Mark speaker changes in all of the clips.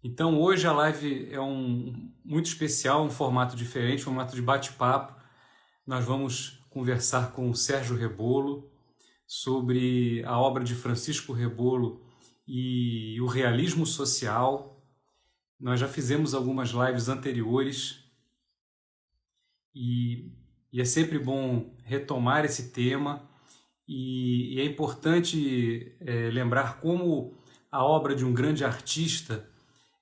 Speaker 1: Então, hoje a live é muito especial, um formato diferente, um formato de bate-papo. Nós vamos conversar com o Sérgio Rebolo sobre a obra de Francisco Rebolo e o realismo social. Nós já fizemos algumas lives anteriores e, é sempre bom retomar esse tema. E é importante lembrar como a obra de um grande artista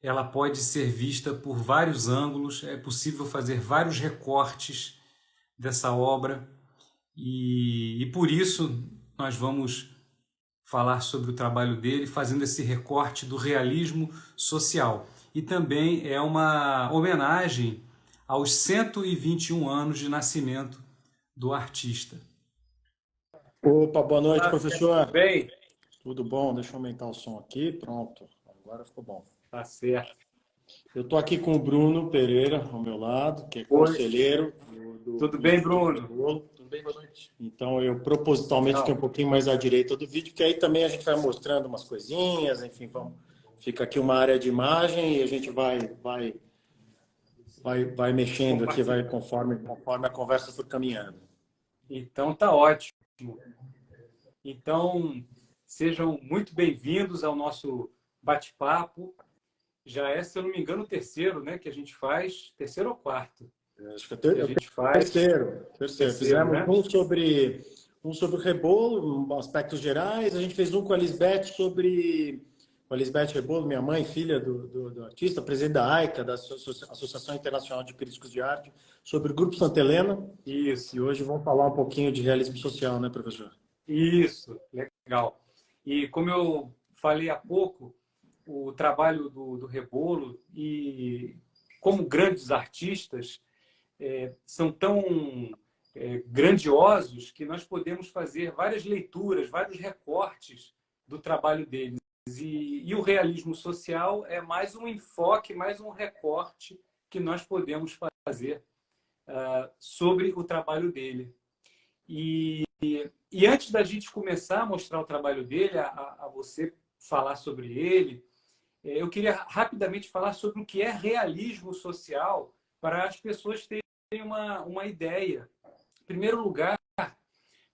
Speaker 1: ela pode ser vista por vários ângulos, é possível fazer vários recortes dessa obra e por isso nós vamos falar sobre o trabalho dele fazendo esse recorte do realismo social. E também é uma homenagem aos 121 anos de nascimento do artista.
Speaker 2: Opa, boa noite, professor.
Speaker 1: Tudo bem?
Speaker 2: Tudo bom? Deixa eu aumentar o som aqui. Pronto, agora ficou bom.
Speaker 1: Tá certo.
Speaker 2: Eu estou aqui com o Bruno Pereira ao meu lado, que é conselheiro
Speaker 1: Tudo bem, Bruno?
Speaker 2: Tudo bem, boa noite. Então, eu propositalmente fiquei um pouquinho mais à direita do vídeo, porque aí também a gente vai mostrando umas coisinhas, enfim, fica aqui uma área de imagem e a gente vai mexendo aqui, conforme a conversa for caminhando.
Speaker 1: Então, tá ótimo. Então, sejam muito bem-vindos ao nosso bate-papo. Já é, se eu não me engano, o terceiro, né, que a gente faz, terceiro ou quarto?
Speaker 2: Acho que a gente faz terceiro. Fizemos, né? um sobre o Rebolo, aspectos gerais. A gente fez um com a Lisbeth com a Lisbeth Rebolo, minha mãe, filha do artista, presidente da AICA, da Associação Internacional de Críticos de Arte, sobre o Grupo Santa Helena.
Speaker 1: Isso.
Speaker 2: E hoje vamos falar um pouquinho de realismo social, né, professor?
Speaker 1: Isso, legal. E como eu falei há pouco, o trabalho do Rebolo e como grandes artistas são tão grandiosos que nós podemos fazer várias leituras, vários recortes do trabalho deles. E o realismo social é mais um enfoque, mais um recorte que nós podemos fazer sobre o trabalho dele. E antes da gente começar a mostrar o trabalho dele, a você falar sobre ele, eu queria rapidamente falar sobre o que é realismo social para as pessoas terem uma ideia. Em primeiro lugar,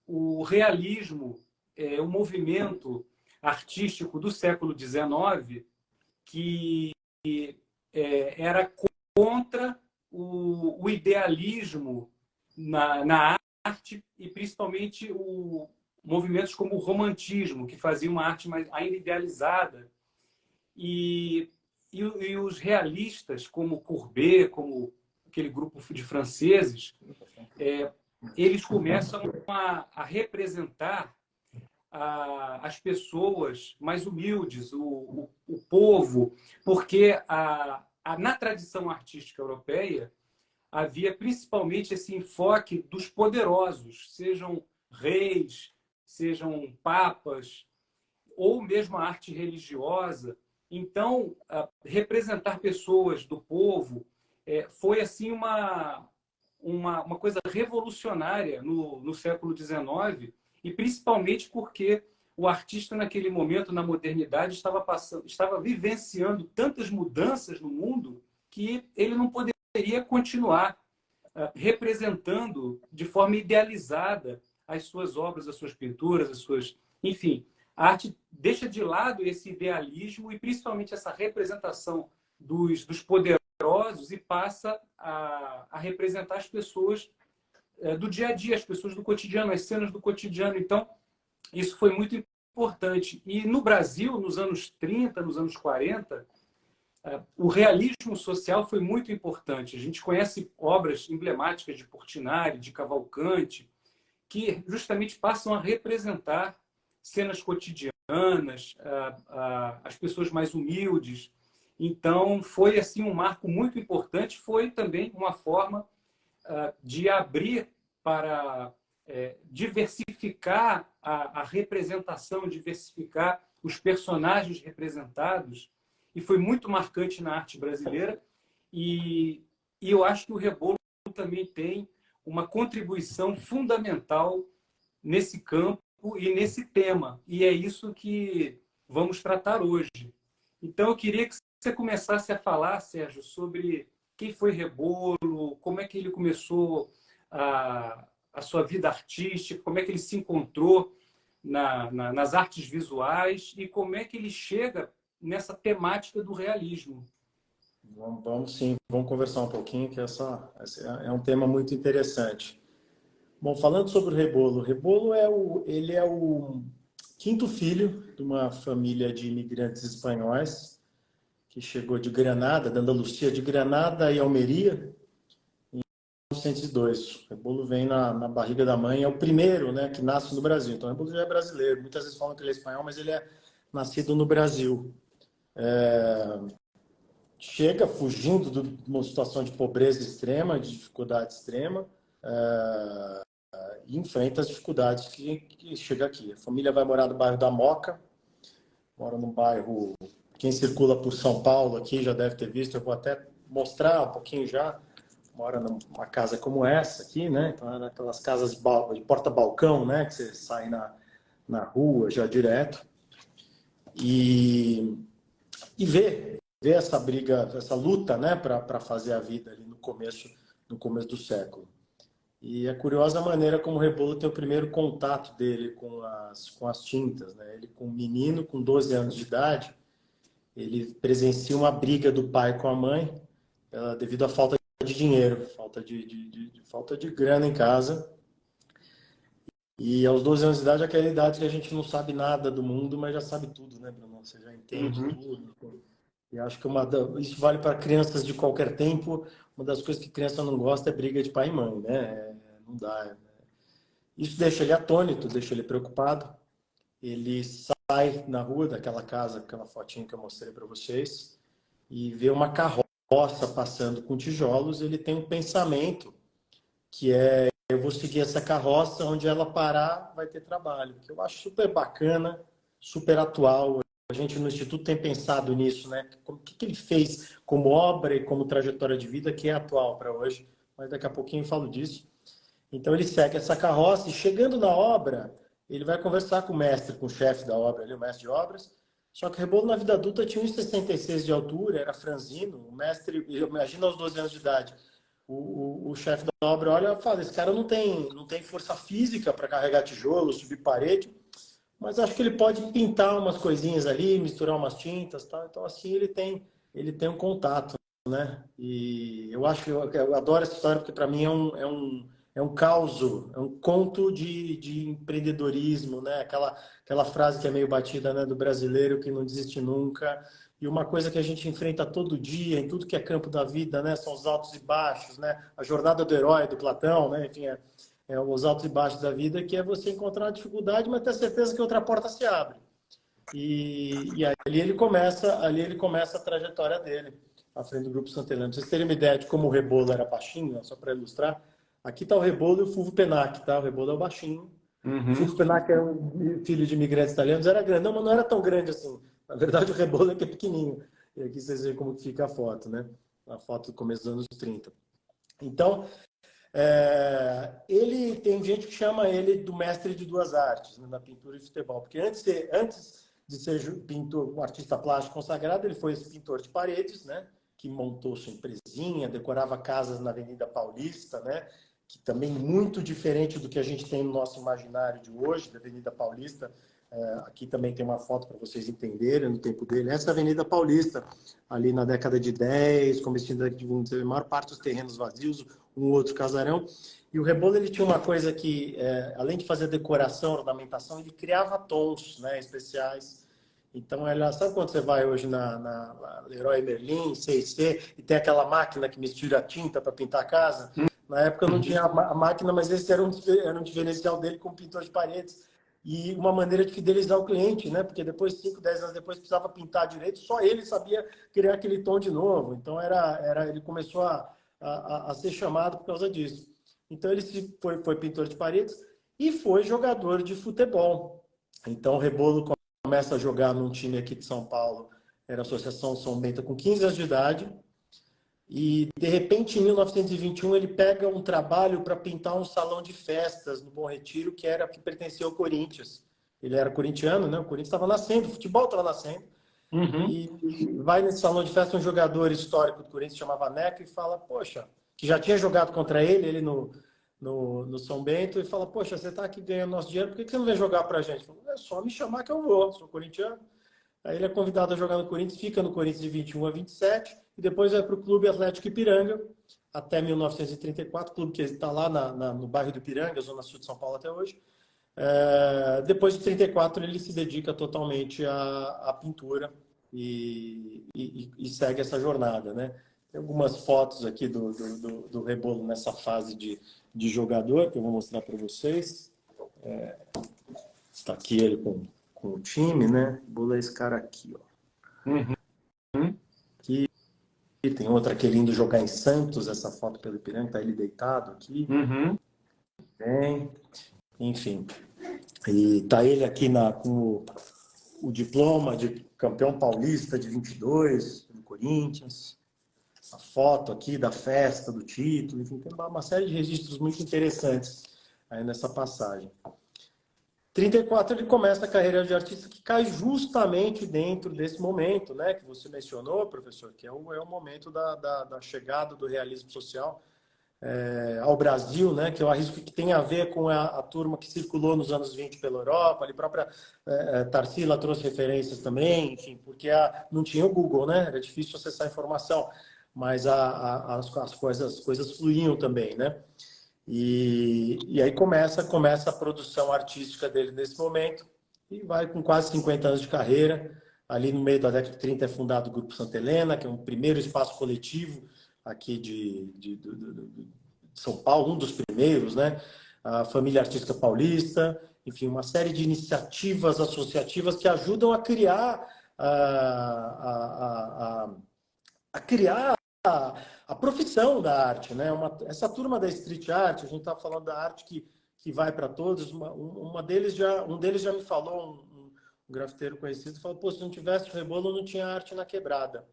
Speaker 1: o realismo é um movimento artístico do século XIX que era contra o idealismo na arte e principalmente movimentos como o romantismo, que faziam uma arte mais, ainda idealizada. E os realistas, como Courbet, como aquele grupo de franceses, eles começam a representar as pessoas mais humildes, o povo, porque na tradição artística europeia havia principalmente esse enfoque dos poderosos, sejam reis, sejam papas, ou mesmo a arte religiosa. Então, representar pessoas do povo foi assim uma coisa revolucionária no século XIX, e principalmente porque o artista, naquele momento, na modernidade, estava vivenciando tantas mudanças no mundo que ele não poderia continuar representando de forma idealizada as suas obras, as suas pinturas, enfim, a arte deixa de lado esse idealismo e principalmente essa representação dos poderosos e passa a representar as pessoas do dia a dia, as pessoas do cotidiano, as cenas do cotidiano. Então, isso foi muito importante. E no Brasil, nos anos 30, nos anos 40, o realismo social foi muito importante. A gente conhece obras emblemáticas de Portinari, de Cavalcanti, que justamente passam a representar cenas cotidianas, as pessoas mais humildes. Então, foi assim um marco muito importante, foi também uma forma de abrir para diversificar a representação, diversificar os personagens representados, e foi muito marcante na arte brasileira. E eu acho que o Rebolo também tem uma contribuição fundamental nesse campo e nesse tema, e é isso que vamos tratar hoje. Então, eu queria que você começasse a falar, Sérgio, sobre quem foi Rebolo, como é que ele começou a sua vida artística, como é que ele se encontrou nas artes visuais e como é que ele chega nessa temática do realismo.
Speaker 2: Vamos sim, vamos conversar um pouquinho, que esse é um tema muito interessante. Bom, falando sobre o Rebolo ele é o quinto filho de uma família de imigrantes espanhóis que chegou de Granada, da Andalucia, de Granada e Almeria, em 1902. O Rebolo vem na barriga da mãe, é o primeiro, né, que nasce no Brasil. Então, o Rebolo já é brasileiro. Muitas vezes falam que ele é espanhol, mas ele é nascido no Brasil. Chega fugindo de uma situação de pobreza extrema, de dificuldade extrema, e enfrenta as dificuldades que chega aqui. A família vai morar no bairro da Moca, mora num bairro... Quem circula por São Paulo aqui já deve ter visto, eu vou até mostrar um pouquinho já. Mora numa casa como essa aqui, né? Então, é naquelas casas de porta-balcão, né? Que você sai na rua já direto. E vê essa briga, essa luta, né? Para fazer a vida ali no começo do século. E é curiosa a maneira como o Rebolo tem o primeiro contato dele com as tintas, né? Ele, com um menino com 12 anos de idade, ele presencia uma briga do pai com a mãe devido à falta de dinheiro, falta de grana em casa. E aos 12 anos de idade, aquela idade que a gente não sabe nada do mundo, mas já sabe tudo, né, Bruno? Você já entende tudo. E acho que isso vale para crianças de qualquer tempo. Uma das coisas que criança não gosta é briga de pai e mãe, né? Não dá. Né? Isso deixa ele atônito, deixa ele preocupado. Ele sai na rua daquela casa, aquela fotinha que eu mostrei para vocês, e vê uma carroça passando com tijolos. Ele tem um pensamento que é: eu vou seguir essa carroça, onde ela parar vai ter trabalho. Que eu acho super bacana, super atual. A gente no Instituto tem pensado nisso, né? O que ele fez como obra e como trajetória de vida que é atual para hoje. Mas daqui a pouquinho eu falo disso. Então ele segue essa carroça e, chegando na obra, ele vai conversar com o mestre, com o chefe da obra, ali, o mestre de obras. Só que o Rebolo, na vida adulta, tinha 1,66 de altura, era franzino. O mestre, imagina aos 12 anos de idade, o chefe da obra olha e fala: esse cara não tem força física para carregar tijolo, subir parede, mas acho que ele pode pintar umas coisinhas ali, misturar umas tintas, tá? Então assim ele tem um contato, né? E eu adoro essa história, porque para mim é um causo, é um conto de empreendedorismo, né? Aquela frase que é meio batida, né, do brasileiro que não desiste nunca. E uma coisa que a gente enfrenta todo dia, em tudo que é campo da vida, né? São os altos e baixos, né? A jornada do herói, do Platão, né? Enfim, os altos e baixos da vida, que é você encontrar uma dificuldade, mas ter certeza que outra porta se abre. E ali ele começa a trajetória dele, à frente do Grupo Santa Helena. Pra vocês terem uma ideia de como o Rebolo era baixinho, só para ilustrar, aqui está o Rebolo e o Fulvio Penac, tá? O Rebolo é o baixinho. O Fulvio Penac era um filho de imigrantes italianos, era grande. Não, mas não era tão grande assim. Na verdade, o Rebolo é que é pequenininho. E aqui vocês veem como fica a foto, né? A foto do começo dos anos 30. Então, ele tem gente que chama ele do mestre de duas artes, né, na pintura e futebol. Porque antes de ser pintor, um artista plástico consagrado, ele foi esse pintor de paredes, né? Que montou sua empresinha, decorava casas na Avenida Paulista, né? Que também muito diferente do que a gente tem no nosso imaginário de hoje, da Avenida Paulista. Aqui também tem uma foto para vocês entenderem no tempo dele. Essa Avenida Paulista, ali na década de 10, comecinho da década de 20, a maior parte dos terrenos vazios, um outro casarão. E o Rebolo, ele tinha uma coisa que, além de fazer decoração, ornamentação, ele criava tons, né, especiais. Então, sabe quando você vai hoje na Leroy Merlin, C&C, e tem aquela máquina que mistura tinta para pintar a casa? Na época não tinha a máquina, mas esse era um diferencial dele como pintor de paredes. E uma maneira de fidelizar o cliente, né? Porque depois, 5, 10 anos depois, precisava pintar direito, só ele sabia criar aquele tom de novo. Então, ele começou a ser chamado por causa disso. Então, ele foi pintor de paredes e foi jogador de futebol. Então, o Rebolo começa a jogar num time aqui de São Paulo, era a Associação São Bento, com 15 anos de idade. E, de repente, em 1921, ele pega um trabalho para pintar um salão de festas no Bom Retiro, que pertencia ao Corinthians. Ele era corintiano, né? O Corinthians estava nascendo, o futebol estava nascendo.
Speaker 1: Uhum.
Speaker 2: E vai nesse salão de festa um jogador histórico do Corinthians, chamava Neco, e fala, poxa, que já tinha jogado contra ele no São Bento, e fala, poxa, você está aqui ganhando nosso dinheiro, por que você não vem jogar pra gente? Falei, é só me chamar que eu vou, sou corintiano. Aí ele é convidado a jogar no Corinthians, fica no Corinthians de 21 a 27, e depois vai para o Clube Atlético Ipiranga, até 1934, clube que está lá no bairro do Ipiranga, zona sul de São Paulo até hoje. Depois de 34, ele se dedica totalmente à pintura e segue essa jornada, né? Tem algumas fotos aqui do Rebolo nessa fase de jogador, que eu vou mostrar para vocês. Está aqui ele com o time, né? Rebolo é esse cara aqui, ó.
Speaker 1: Uhum.
Speaker 2: Aqui tem outra querendo jogar em Santos, essa foto pelo Ipiranga, está ele deitado aqui.
Speaker 1: Uhum.
Speaker 2: Bem, enfim. E tá ele aqui com o diploma de campeão paulista de 22, do Corinthians. A foto aqui da festa, do título. Enfim, tem uma série de registros muito interessantes aí nessa passagem. 34 ele começa a carreira de artista que cai justamente dentro desse momento, né, que você mencionou, professor, que é o momento da chegada do realismo social ao Brasil, né, que eu arrisco que tem a ver com a turma que circulou nos anos 20 pela Europa, ali própria Tarsila trouxe referências também, enfim, porque não tinha o Google, né, era difícil acessar a informação, mas as coisas fluíam também, né, e aí começa a produção artística dele nesse momento, e vai com quase 50 anos de carreira. Ali no meio da década de 30 é fundado o Grupo Santa Helena, que é um primeiro espaço coletivo aqui de São Paulo, um dos primeiros, né? A Família Artística Paulista, enfim, uma série de iniciativas associativas que ajudam a criar a profissão da arte, né? Essa turma da street art, a gente está falando da arte que vai para todos. Um deles já me falou, um grafiteiro conhecido, falou: pô, se não tivesse o Rebolo, não tinha arte na quebrada.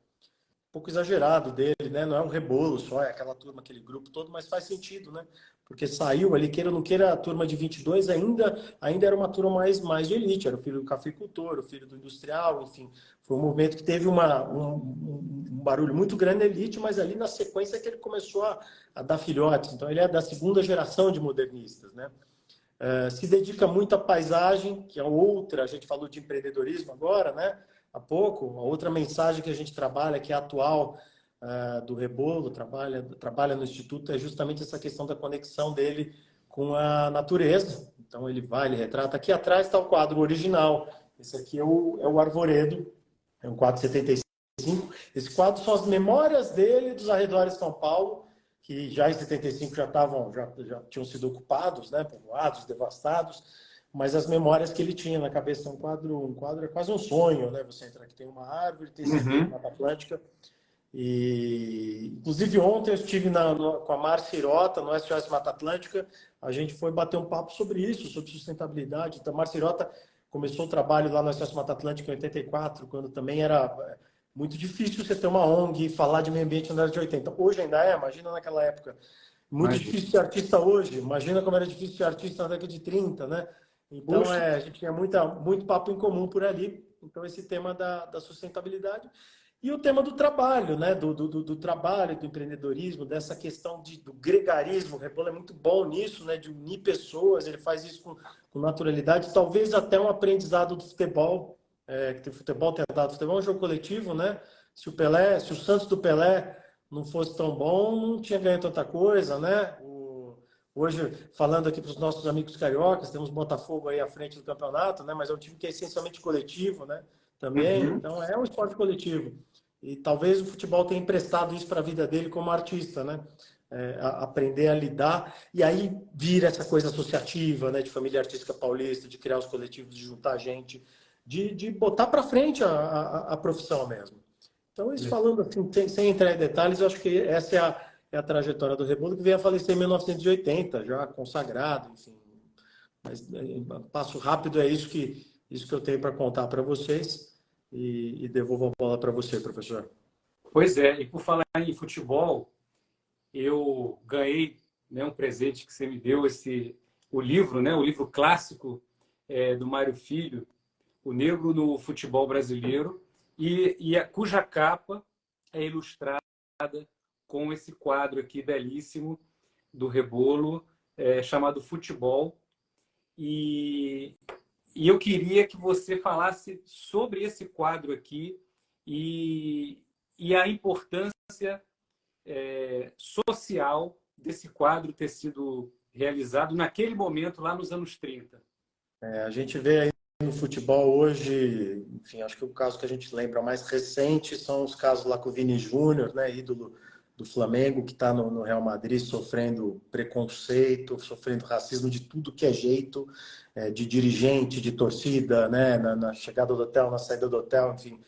Speaker 2: Um pouco exagerado dele, né? Não é um Rebolo só, é aquela turma, aquele grupo todo, mas faz sentido, né? Porque saiu ali, queira ou não queira, a turma de 22 ainda era uma turma mais de elite, era o filho do cafeicultor, o filho do industrial, enfim. Foi um movimento que teve um barulho muito grande na elite, mas ali na sequência é que ele começou a dar filhotes. Então ele é da segunda geração de modernistas, né? Se dedica muito à paisagem, que é outra, a gente falou de empreendedorismo agora, né? Há pouco, a outra mensagem que a gente trabalha, que é atual do Rebolo, trabalha no Instituto, é justamente essa questão da conexão dele com a natureza. Então ele retrata. Aqui atrás está o quadro original. Esse aqui é o Arvoredo, é um quadro de 75. Esse quadro são as memórias dele dos arredores de São Paulo, que já em 75 já tinham sido ocupados, né, povoados, devastados, mas as memórias que ele tinha na cabeça. Um quadro é quase um sonho, né? Você entra aqui, tem uma árvore, tem esse Mata Atlântica. E inclusive ontem eu estive com a Márcia Irota no SOS Mata Atlântica. A gente foi bater um papo sobre isso, sobre sustentabilidade. Então, a Márcia Irota começou o trabalho lá no SOS Mata Atlântica em 84, quando também era muito difícil você ter uma ONG e falar de meio ambiente na década de 80. Hoje ainda imagina naquela época. Muito difícil ser artista hoje. Imagina como era difícil ser artista na década de 30, né? Então, a gente tinha muito papo em comum por ali. Então, esse tema da sustentabilidade e o tema do trabalho, né? Do trabalho, do empreendedorismo, dessa questão do gregarismo. O Rebolo é muito bom nisso, né? De unir pessoas. Ele faz isso com naturalidade. Talvez até um aprendizado do futebol. Que o futebol tem dado. O futebol é um jogo coletivo, né? Se o Santos do Pelé não fosse tão bom, não tinha ganho tanta coisa, né? Hoje, falando aqui para os nossos amigos cariocas, temos Botafogo aí à frente do campeonato, né? Mas é um time que é essencialmente coletivo, né? Também, então é um esporte coletivo. E talvez o futebol tenha emprestado isso para a vida dele como artista, né? Aprender a lidar. E aí vira essa coisa associativa, né? De família artística paulista, de criar os coletivos, de juntar gente, de botar para frente a profissão mesmo. Então, isso falando assim, sem entrar em detalhes, eu acho que essa é a trajetória do Rebolo, que veio a falecer em 1980, já consagrado, enfim. Mas passo rápido, é isso que eu tenho para contar para vocês, e devolvo a bola para você, professor.
Speaker 1: Pois é, e por falar em futebol, eu ganhei, né, um presente que você me deu, o livro, né, o livro clássico do Mário Filho, O Negro no Futebol Brasileiro, cuja capa é ilustrada com esse quadro aqui belíssimo do Rebolo, chamado Futebol. E eu queria que você falasse sobre esse quadro aqui e a importância social desse quadro ter sido realizado naquele momento, lá nos anos 30.
Speaker 2: A gente vê aí no futebol hoje, enfim, acho que o caso que a gente lembra mais recente são os casos lá com o Vini Júnior, né, ídolo do Flamengo, que está no Real Madrid sofrendo preconceito, sofrendo racismo de tudo que é jeito, de dirigente, de torcida, né, na chegada do hotel, na saída do hotel, enfim.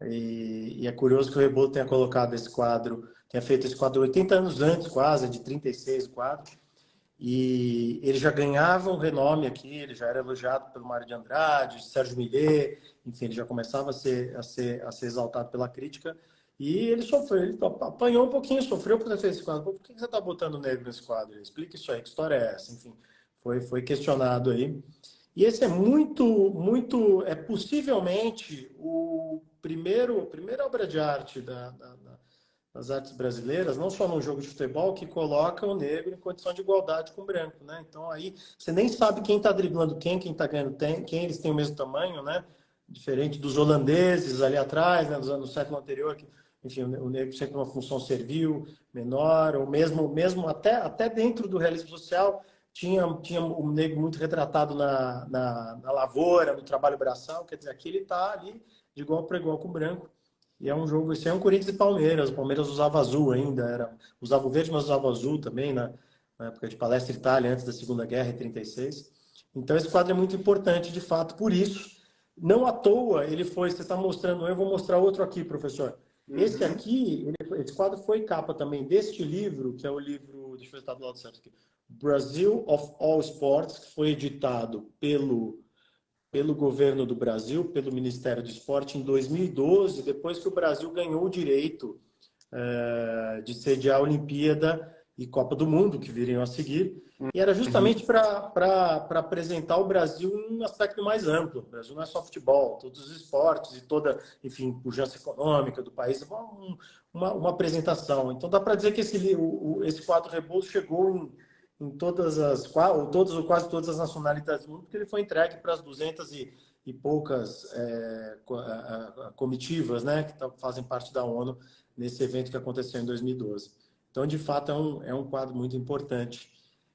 Speaker 2: E é curioso que o Rebolo tenha colocado esse quadro, tenha feito esse quadro 80 anos antes, quase, de 36 o quadro. E ele já ganhava um renome aqui, ele já era elogiado pelo Mário de Andrade, Sérgio Millet, enfim, ele já começava a ser exaltado pela crítica. E ele sofreu, ele apanhou um pouquinho, sofreu por ter feito esse quadro. Por que você está botando negro nesse quadro? Explica isso aí, que história é essa? Enfim, foi questionado aí. E esse é possivelmente a primeira obra de arte das artes brasileiras, não só num jogo de futebol, que coloca o negro em condição de igualdade com o branco, né? Então aí você nem sabe quem está driblando quem está ganhando quem, eles têm o mesmo tamanho, né? Diferente dos holandeses ali atrás, né? No século anterior, que, enfim, o negro sempre uma função servil, menor, ou mesmo até dentro do realismo social, tinha o negro muito retratado na lavoura, no trabalho braçal, quer dizer, aqui ele está ali de igual para igual com o branco. E é um jogo, esse é um Corinthians e Palmeiras. O Palmeiras usava azul ainda, usava o verde, mas usava azul também na época de Palestra Itália, antes da Segunda Guerra, em 36. Então esse quadro é muito importante, de fato, por isso. Não à toa ele foi, você está mostrando, eu vou mostrar outro aqui, professor. Esse aqui, esse quadro foi capa também deste livro, que é o livro, deixa eu ver se está do lado certo aqui, Brazil of All Sports, que foi editado pelo governo do Brasil, pelo Ministério do Esporte, em 2012, depois que o Brasil ganhou o direito de sediar a Olimpíada e Copa do Mundo, que viriam a seguir. E era justamente para apresentar o Brasil em um aspecto mais amplo. O Brasil não é só futebol, todos os esportes e toda, enfim, pujança econômica do país. Uma apresentação. Então dá para dizer que esse quadro Rebolo chegou em todas as, ou quase todas as nacionalidades do mundo, porque ele foi entregue para as 200 e poucas comitivas, né, que fazem parte da ONU nesse evento que aconteceu em 2012. Então, de fato, é um quadro muito importante.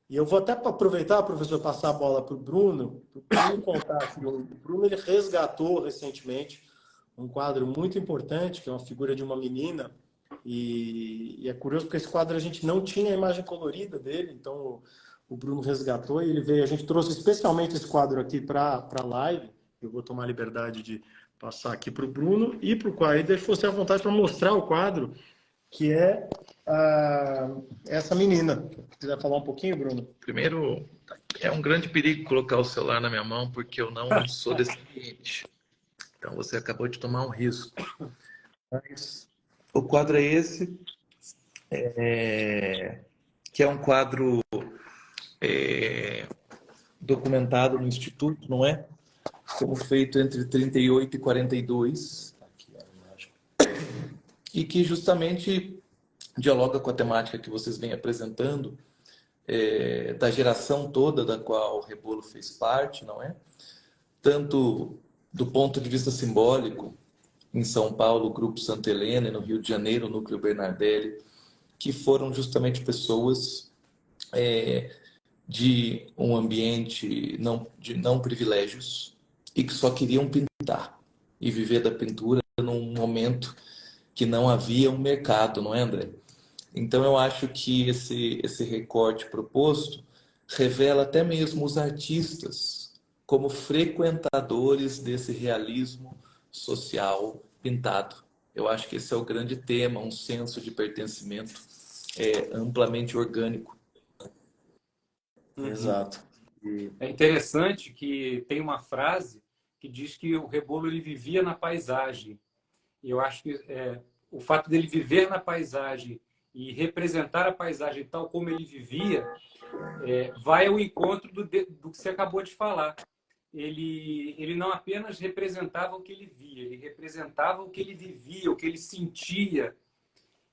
Speaker 2: E eu vou até aproveitar, professor, passar a bola para o Bruno contar. Assim, o Bruno ele resgatou recentemente um quadro muito importante, que é uma figura de uma menina. E é curioso porque esse quadro a gente não tinha a imagem colorida dele, então o Bruno resgatou e ele veio. A gente trouxe especialmente esse quadro aqui para a live. Eu vou tomar a liberdade de passar aqui para o Bruno e para o quadro. E deixo você à vontade para mostrar o quadro, que é essa menina. Se quiser falar um pouquinho, Bruno?
Speaker 3: Primeiro, é um grande perigo colocar o celular na minha mão, porque eu não sou desse ambiente. Então, você acabou de tomar um risco. Mas o quadro é esse, que é um quadro documentado no Instituto, não é? Como feito entre 38 e 42. E que justamente dialoga com a temática que vocês vêm apresentando, da geração toda da qual o Rebolo fez parte, não é? Tanto do ponto de vista simbólico, em São Paulo, o Grupo Santa Helena, e no Rio de Janeiro, o Núcleo Bernardelli, que foram justamente pessoas de um ambiente de não privilégios e que só queriam pintar e viver da pintura num momento que não havia um mercado, não é, André? Então, eu acho que esse recorte proposto revela até mesmo os artistas como frequentadores desse realismo social pintado. Eu acho que esse é o grande tema, um senso de pertencimento amplamente orgânico.
Speaker 2: Exato.
Speaker 1: É interessante que tem uma frase que diz que o Rebolo ele vivia na paisagem. E eu acho que o fato dele viver na paisagem e representar a paisagem tal como ele vivia vai ao encontro do que você acabou de falar. ele não apenas representava o que ele via, ele representava o que ele vivia, o que ele sentia.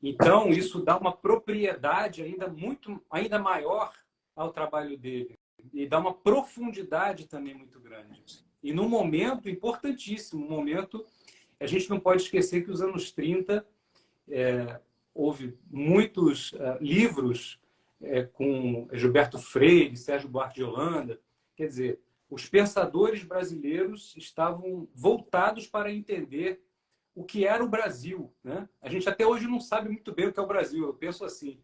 Speaker 1: Então, isso dá uma propriedade ainda maior ao trabalho dele e dá uma profundidade também muito grande. E num momento importantíssimo, um momento, a gente não pode esquecer que os anos 30 houve muitos livros com Gilberto Freire, Sérgio Buarque de Holanda. Quer dizer, os pensadores brasileiros estavam voltados para entender o que era o Brasil, né? A gente até hoje não sabe muito bem o que é o Brasil. Eu penso assim,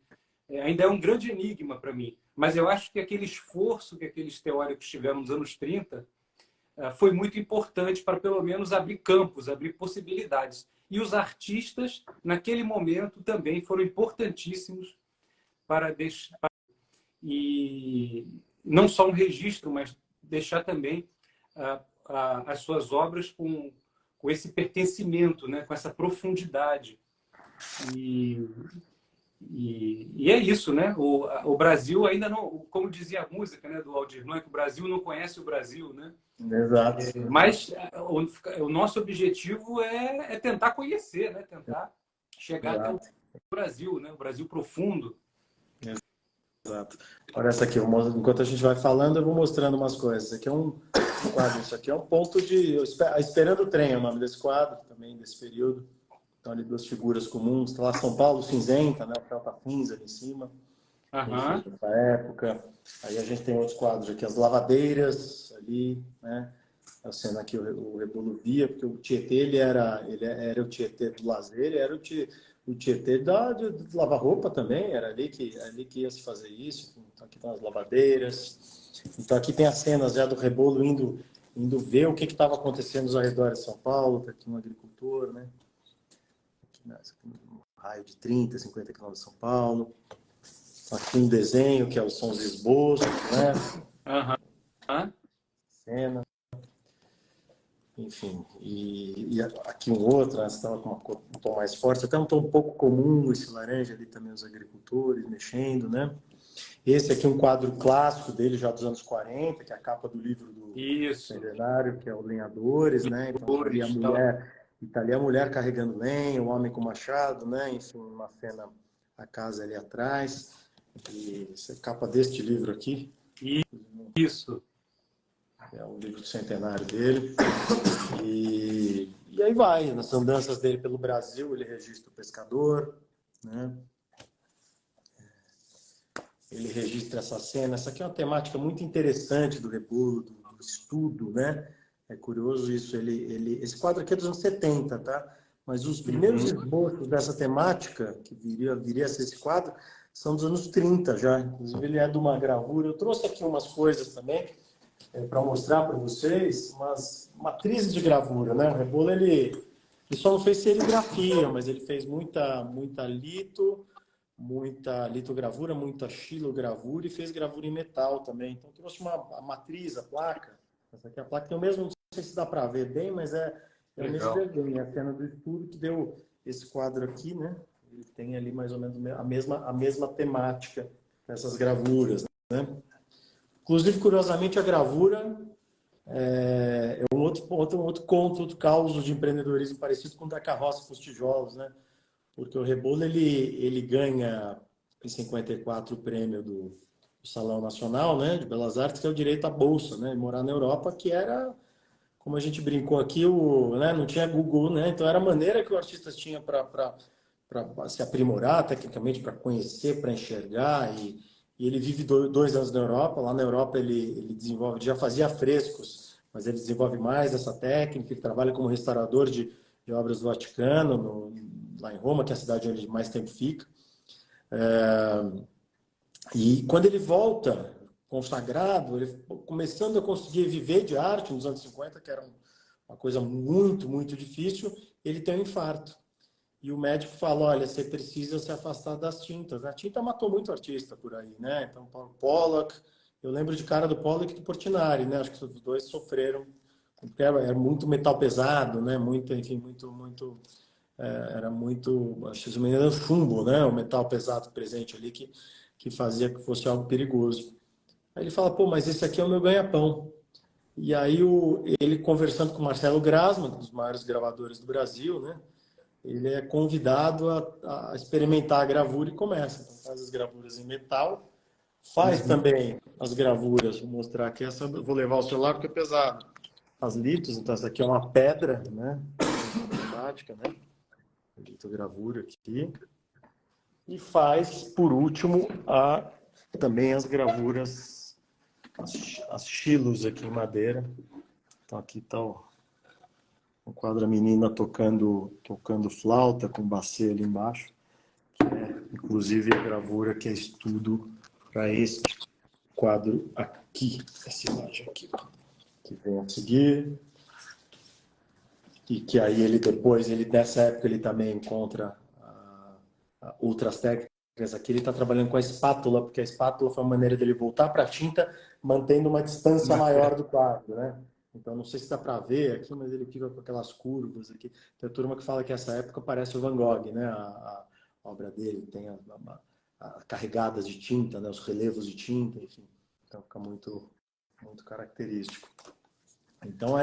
Speaker 1: ainda é um grande enigma para mim. Mas eu acho que aquele esforço que aqueles teóricos tiveram nos anos 30 foi muito importante para, pelo menos, abrir campos, abrir possibilidades. E os artistas, naquele momento, também foram importantíssimos para deixar, e não só um registro, mas deixar também as suas obras com esse pertencimento, né? Com essa profundidade. E é isso, né? O Brasil ainda não, como dizia a música, né, do Aldir Blanc, o Brasil não conhece o Brasil, né?
Speaker 2: Exato.
Speaker 1: Mas o nosso objetivo é tentar conhecer, né? Tentar chegar até o Brasil, né? O Brasil profundo.
Speaker 2: Exato. Olha essa aqui, enquanto a gente vai falando, eu vou mostrando umas coisas. Isso aqui é um quadro, isso aqui é um ponto de... Esperando o Trem é o nome desse quadro, também desse período. Então, ali duas figuras comuns. Está lá São Paulo cinzenta, né? O céu tá cinza ali em cima. Nessa época. Aí a gente tem outros quadros aqui, as lavadeiras ali, né? A cena aqui, o Rebolo via, porque o Tietê, ele era o Tietê do lazer, ele era o Tietê de lavar roupa também, era ali que ia se fazer isso. Então, aqui estão as lavadeiras. Então, aqui tem as cenas já do Rebolo indo ver o que estava acontecendo nos arredores de São Paulo. Tá aqui um agricultor, né? Um raio de 30, 50 quilômetros de São Paulo. Aqui um desenho, que são os esboços, né? Cena. Enfim, e aqui um outro, né? Estava com um tom mais forte, até um tom um pouco comum, esse laranja ali também, os agricultores mexendo, né? Esse aqui é um quadro clássico dele, já dos anos 40, que é a capa do livro do Centenário, que é o Lenhadores, né? Então, tá ali a mulher carregando lenha, o homem com machado, né? Enfim, uma cena, a casa ali atrás. E essa é a capa deste livro aqui.
Speaker 1: Isso.
Speaker 2: É o livro do centenário dele. E aí vai, nas andanças dele pelo Brasil, ele registra o pescador, né? Ele registra essa cena. Essa aqui é uma temática muito interessante do Rebolo, do estudo, né? É curioso isso. Esse quadro aqui é dos anos 70, tá? Mas os primeiros esboços dessa temática, que viria a ser esse quadro, são dos anos 30 já. Inclusive, ele é de uma gravura. Eu trouxe aqui umas coisas também para mostrar para vocês, umas matrizes de gravura, né? O Rebolo, ele só não fez serigrafia, mas ele fez muita litogravura, muita xilogravura e fez gravura em metal também. Então, eu trouxe a matriz, a placa. Essa aqui é a placa, tem o mesmo, não sei se dá para ver bem, mas é o mesmo desenho, a cena do estudo que deu esse quadro aqui, né? Ele tem ali mais ou menos a mesma temática dessas gravuras, né? Inclusive, curiosamente, a gravura é um outro conto, outro caos de empreendedorismo parecido com o da carroça com os tijolos, né? Porque o Rebolo, ele ganha em 54 o prêmio do Salão Nacional, né, de Belas Artes, que é o direito à bolsa, né? Morar na Europa, que era, como a gente brincou aqui, né, não tinha Google, né? Então era a maneira que o artista tinha para se aprimorar tecnicamente, para conhecer, para enxergar. E ele vive 2 anos na Europa. Lá na Europa ele desenvolve, já fazia frescos, mas ele desenvolve mais essa técnica. Ele trabalha como restaurador de obras do Vaticano, lá em Roma, que é a cidade onde mais tempo fica. E quando ele volta consagrado, ele começando a conseguir viver de arte nos anos 50, que era uma coisa muito, muito difícil, ele tem um infarto. E o médico fala, olha, você precisa se afastar das tintas. A tinta matou muito artista por aí, né? Então, Pollock, eu lembro de cara do Pollock e do Portinari, né? Acho que os dois sofreram, porque era muito metal pesado, né? Muito, enfim, era muito, acho que era chumbo, né? O metal pesado presente ali que fazia que fosse algo perigoso. Aí ele fala, pô, mas esse aqui é o meu ganha-pão. E aí ele conversando com o Marcelo Grasman, um dos maiores gravadores do Brasil, né? Ele é convidado a experimentar a gravura e começa. Então, faz as gravuras em metal, faz também as gravuras, vou mostrar aqui, vou levar o celular porque é pesado. As litos, então essa aqui é uma pedra, né? Matemática, né? Litogravura aqui. E faz, por último, também as gravuras, as xilos aqui em madeira. Então aqui está o quadro a menina tocando flauta com bacê ali embaixo, que é inclusive a gravura que é estudo para este quadro aqui, essa imagem aqui, que vem a seguir. E que aí nessa época ele também encontra outras técnicas. Aqui ele está trabalhando com a espátula, porque a espátula foi uma maneira dele voltar para a tinta, mantendo uma distância maior do quadro, né? Então, não sei se dá para ver aqui, mas ele fica com aquelas curvas aqui. Tem a turma que fala que essa época parece o Van Gogh, né? A obra dele tem carregadas de tinta, né? Os relevos de tinta, enfim. Então, fica muito, muito característico. Então,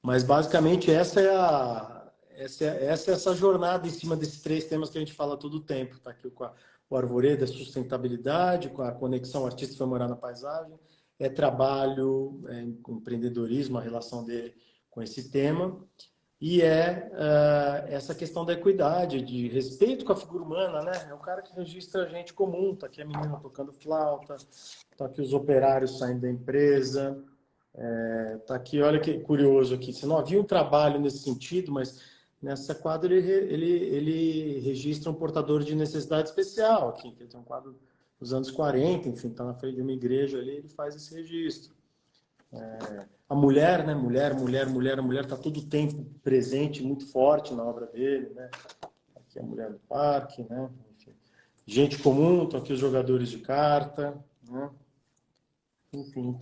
Speaker 2: mas, basicamente, essa é essa jornada em cima desses 3 temas que a gente fala todo o tempo. Está aqui com o Arvoredo, a sustentabilidade, com a conexão artista foi morar na paisagem, trabalho, empreendedorismo, a relação dele com esse tema, e essa questão da equidade, de respeito com a figura humana, né? É o cara que registra a gente comum, tá aqui a menina tocando flauta, tá aqui os operários saindo da empresa, tá aqui, olha que curioso aqui, se não havia um trabalho nesse sentido, mas nessa quadro ele registra um portador de necessidade especial aqui, que tem um quadro dos anos 40, enfim, está na frente de uma igreja ali, ele faz esse registro. A mulher, né? A mulher está todo o tempo presente, muito forte na obra dele, né? Aqui a mulher do parque, né? Enfim, gente comum, estão aqui os jogadores de carta, né? Enfim,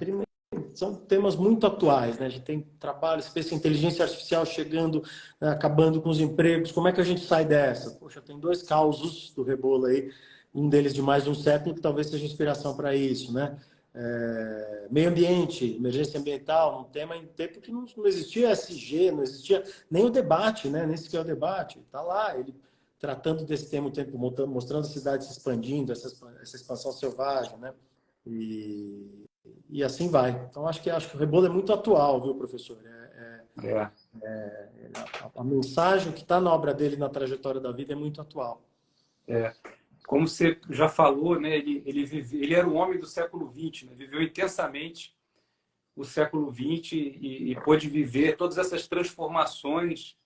Speaker 2: são temas muito atuais, né? A gente tem trabalho, espécie de inteligência artificial chegando, acabando com os empregos. Como é que a gente sai dessa? Poxa, tem 2 causos do Rebolo aí, um deles de mais de um século, que talvez seja inspiração para isso, né? Meio ambiente, emergência ambiental, um tema em tempo que não existia SG, não existia nem o debate, né? Nem sequer o debate. Está lá, ele tratando desse tema o tempo, mostrando a cidade se expandindo, essa expansão selvagem, né? E assim vai. Então, acho que o Rebolo é muito atual, viu, professor? A mensagem que está na obra dele, na trajetória da vida, é muito atual.
Speaker 1: Como você já falou, né, ele era um homem do século XX, né? Viveu intensamente o século XX e pôde viver todas essas transformações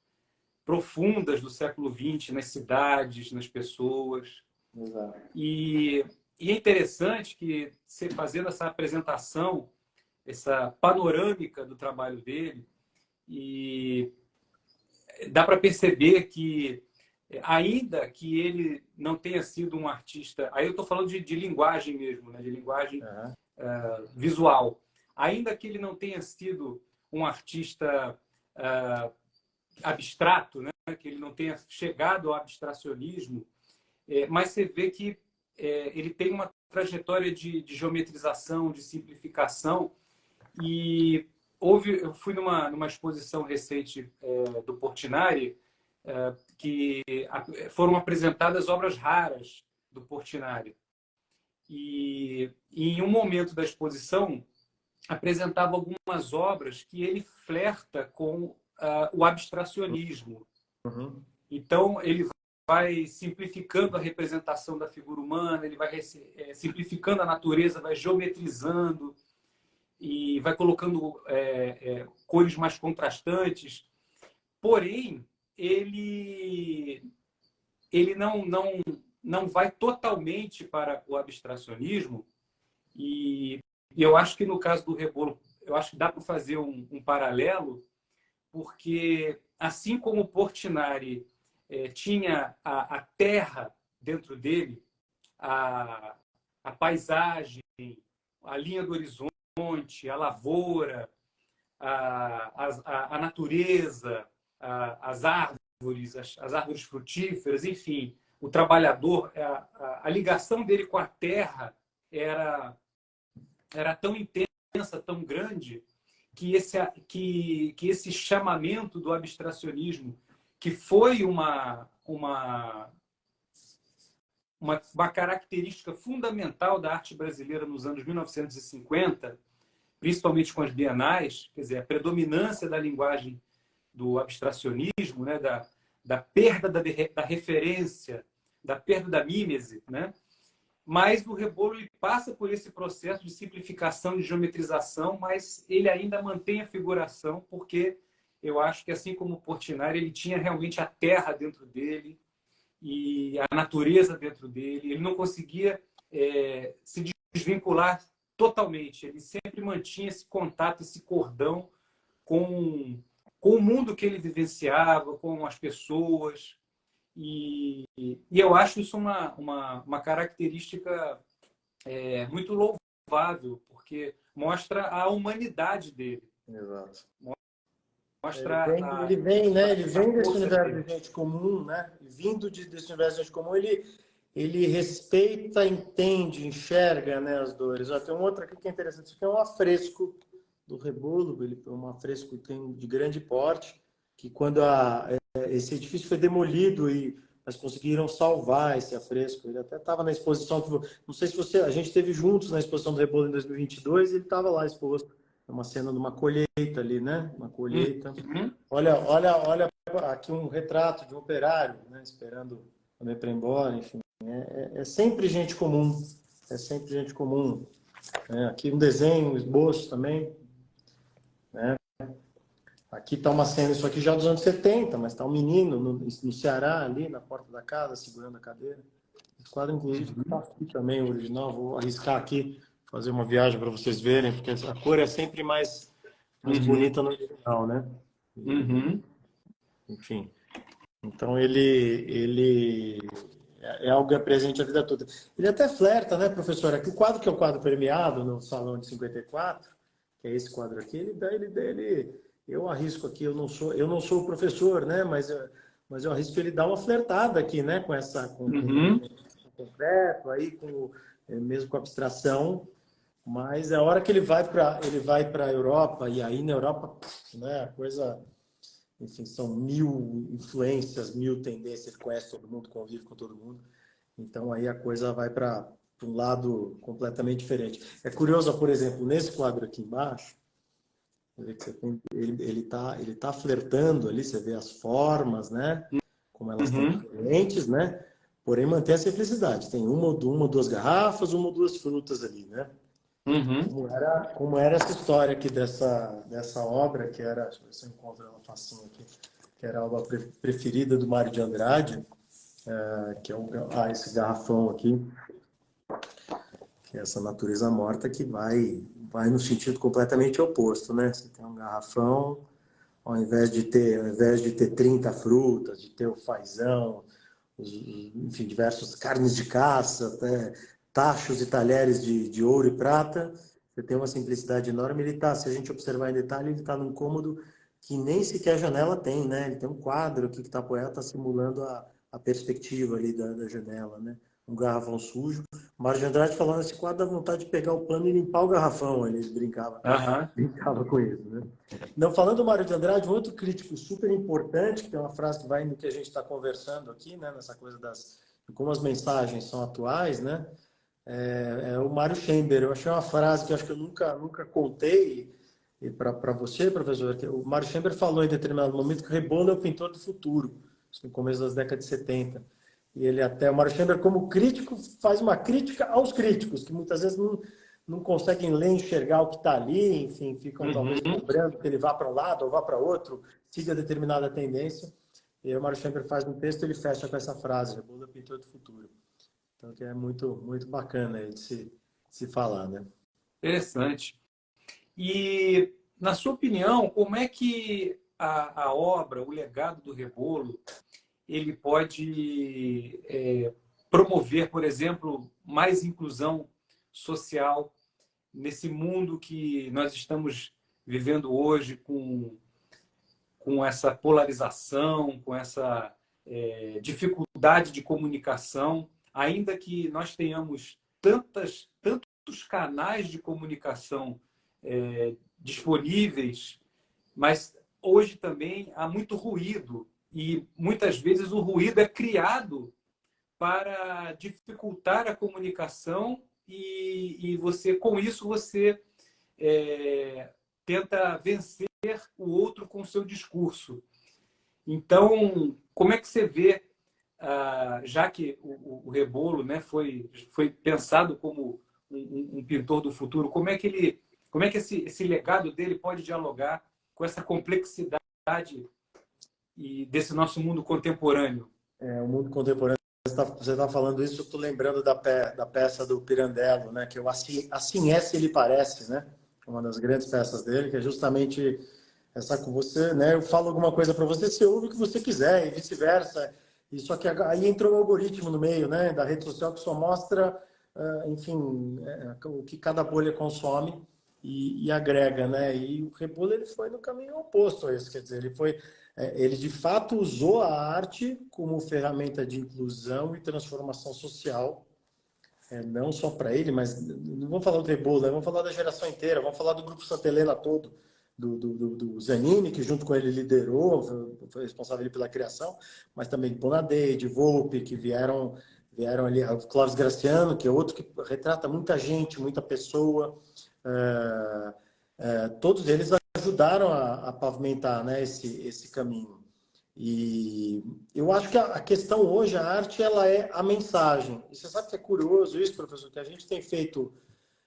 Speaker 1: profundas do século XX nas cidades, nas pessoas.
Speaker 2: Exato.
Speaker 1: E é interessante que, você fazendo essa apresentação, essa panorâmica do trabalho dele, e dá para perceber que, ainda que ele não tenha sido um artista, aí eu estou falando de linguagem mesmo, né? De linguagem visual, ainda que ele não tenha sido um artista abstrato, né? Que ele não tenha chegado ao abstracionismo, mas você vê que ele tem uma trajetória de geometrização, de simplificação, e eu fui numa exposição recente do Portinari, que foram apresentadas obras raras do Portinari. E em um momento da exposição, apresentava algumas obras que ele flerta com o abstracionismo.
Speaker 2: Uhum.
Speaker 1: Então, ele vai simplificando a representação da figura humana, ele vai simplificando a natureza, vai geometrizando e vai colocando cores mais contrastantes. Porém, ele não vai totalmente para o abstracionismo, e eu acho que no caso do Rebolo, eu acho que dá para fazer um paralelo, porque assim como o Portinari tinha a terra dentro dele, a paisagem, a linha do horizonte, a lavoura, a natureza, as árvores, as árvores frutíferas, enfim, o trabalhador, a ligação dele com a terra era tão intensa, tão grande, que esse chamamento do abstracionismo, que foi uma característica fundamental da arte brasileira nos anos 1950, principalmente com as bienais, quer dizer, a predominância da linguagem do abstracionismo, né, da perda da referência, da perda da mímese, né? Mas o Rebolo ele passa por esse processo de simplificação, de geometrização, mas ele ainda mantém a figuração, porque eu acho que, assim como o Portinari, ele tinha realmente a terra dentro dele e a natureza dentro dele. Ele não conseguia se desvincular totalmente. Ele sempre mantinha esse contato, esse cordão com o mundo que ele vivenciava, com as pessoas. E eu acho isso uma característica muito louvável, porque mostra a humanidade dele.
Speaker 2: Exato.
Speaker 1: Mostra
Speaker 2: ele vem desse universo de gente comum, né? Vindo desse universo de gente comum, ele respeita, entende, enxerga, né, as dores. Tem um outro aqui que é interessante, isso aqui é um afresco do Rebolo, ele é um afresco de grande porte, que quando esse edifício foi demolido mas conseguiram salvar esse afresco. Ele até estava na exposição, não sei se a gente esteve juntos na exposição do Rebolo em 2022, e ele estava lá exposto. É uma cena de uma colheita ali, né? Uma colheita.
Speaker 1: Uhum.
Speaker 2: Olha aqui um retrato de um operário, né? Esperando também para ir embora, enfim. É sempre gente comum. É sempre gente comum. Aqui um desenho, um esboço também, né? Aqui está uma cena, isso aqui já dos anos 70, mas está um menino no Ceará, ali na porta da casa, segurando a cadeira. Esse quadro, inclusive, está aqui também, o original. Vou arriscar aqui, fazer uma viagem para vocês verem, porque a cor é sempre mais bonita no original, né?
Speaker 1: Uhum.
Speaker 2: Enfim. Então, ele é algo que é presente a vida toda. Ele até flerta, né, professor? Aqui, o quadro que é o quadro premiado no Salão de 54, que é esse quadro aqui, eu arrisco aqui, eu não sou o professor, né? Mas eu arrisco ele dar uma flertada aqui, né? Com o concreto, aí, mesmo com a abstração. Mas a hora que ele vai para a Europa, e aí na Europa, né? A coisa, enfim, são 1000 influências, 1000 tendências, ele conhece todo mundo, convive com todo mundo. Então aí a coisa vai para um lado completamente diferente. É curioso, por exemplo, nesse quadro aqui embaixo, ele tá flertando ali, você vê as formas, né? Como elas estão diferentes, né? Porém, mantém a simplicidade. Tem uma ou duas garrafas, uma ou duas frutas ali, né?
Speaker 1: Uhum.
Speaker 2: Como era essa história aqui dessa obra, que era, deixa eu ver se eu encontro ela facinho aqui, que era a obra preferida do Mário de Andrade, que é esse garrafão aqui, que é essa natureza morta que vai no sentido completamente oposto, né? Você tem um garrafão, ao invés de ter 30 frutas, de ter o fazão, enfim, diversas carnes de caça, até tachos e talheres de ouro e prata, você tem uma simplicidade enorme. Se a gente observar em detalhe, ele está num cômodo que nem sequer janela tem, né? Ele tem um quadro aqui que está apoiado, está simulando a perspectiva ali da janela, né? Um garrafão sujo. O Mário de Andrade falando nesse quadro, dá vontade de pegar o pano e limpar o garrafão. Ele brincava com isso, né? Não, falando do Mário de Andrade, um outro crítico super importante, que tem uma frase que vai no que a gente está conversando aqui, né? Nessa coisa de como as mensagens são atuais, né? É o Mário Schember. Eu achei uma frase que eu acho que eu nunca contei para você, professor, que o Mário Schember falou em determinado momento que o Rebolo é o pintor do futuro, no começo das décadas de 70. E o Mário Schember, como crítico, faz uma crítica aos críticos, que muitas vezes não conseguem ler, enxergar o que está ali, enfim, ficam talvez cobrando que ele vá para um lado ou vá para outro, siga determinada tendência. E aí o Mário Schember faz um texto, ele fecha com essa frase, Rebolo é o pintor do futuro. Então, que é muito, muito bacana aí de se falar, né?
Speaker 1: Interessante. E, na sua opinião, como é que a obra, o legado do Rebolo, ele pode promover, por exemplo, mais inclusão social nesse mundo que nós estamos vivendo hoje com essa polarização, com essa dificuldade de comunicação, ainda que nós tenhamos tantos canais de comunicação disponíveis, mas hoje também há muito ruído e muitas vezes o ruído é criado para dificultar a comunicação e você, com isso, você tenta vencer o outro com o seu discurso. Então, como é que você vê, já que o Rebolo, né, foi pensado como um pintor do futuro, como é que esse legado dele pode dialogar com essa complexidade desse nosso mundo contemporâneo?
Speaker 2: O mundo contemporâneo, você está falando isso, eu estou lembrando da peça do Pirandello, né, que é o Assim é Se Ele Parece, né, uma das grandes peças dele, que é justamente essa com você, né, eu falo alguma coisa para você, você ouve o que você quiser e vice-versa. E só que aí entrou o algoritmo no meio, né, da rede social que só mostra, enfim, o que cada bolha consome e agrega, né? E o Rebolo, ele foi no caminho oposto a isso, quer dizer, ele de fato usou a arte como ferramenta de inclusão e transformação social, não só para ele, mas não vamos falar do Rebolo, vamos falar da geração inteira, vamos falar do Grupo Santa Helena todo, do Zanini, que junto com ele liderou, foi responsável pela criação, mas também de Bonadei, de Volpe, que vieram ali, o Clóvis Graciano, que é outro que retrata muita gente, muita pessoa. Todos eles ajudaram a pavimentar, né, esse caminho. E eu acho que a questão hoje, a arte, ela é a mensagem. E você sabe que é curioso isso, professor, que a gente tem feito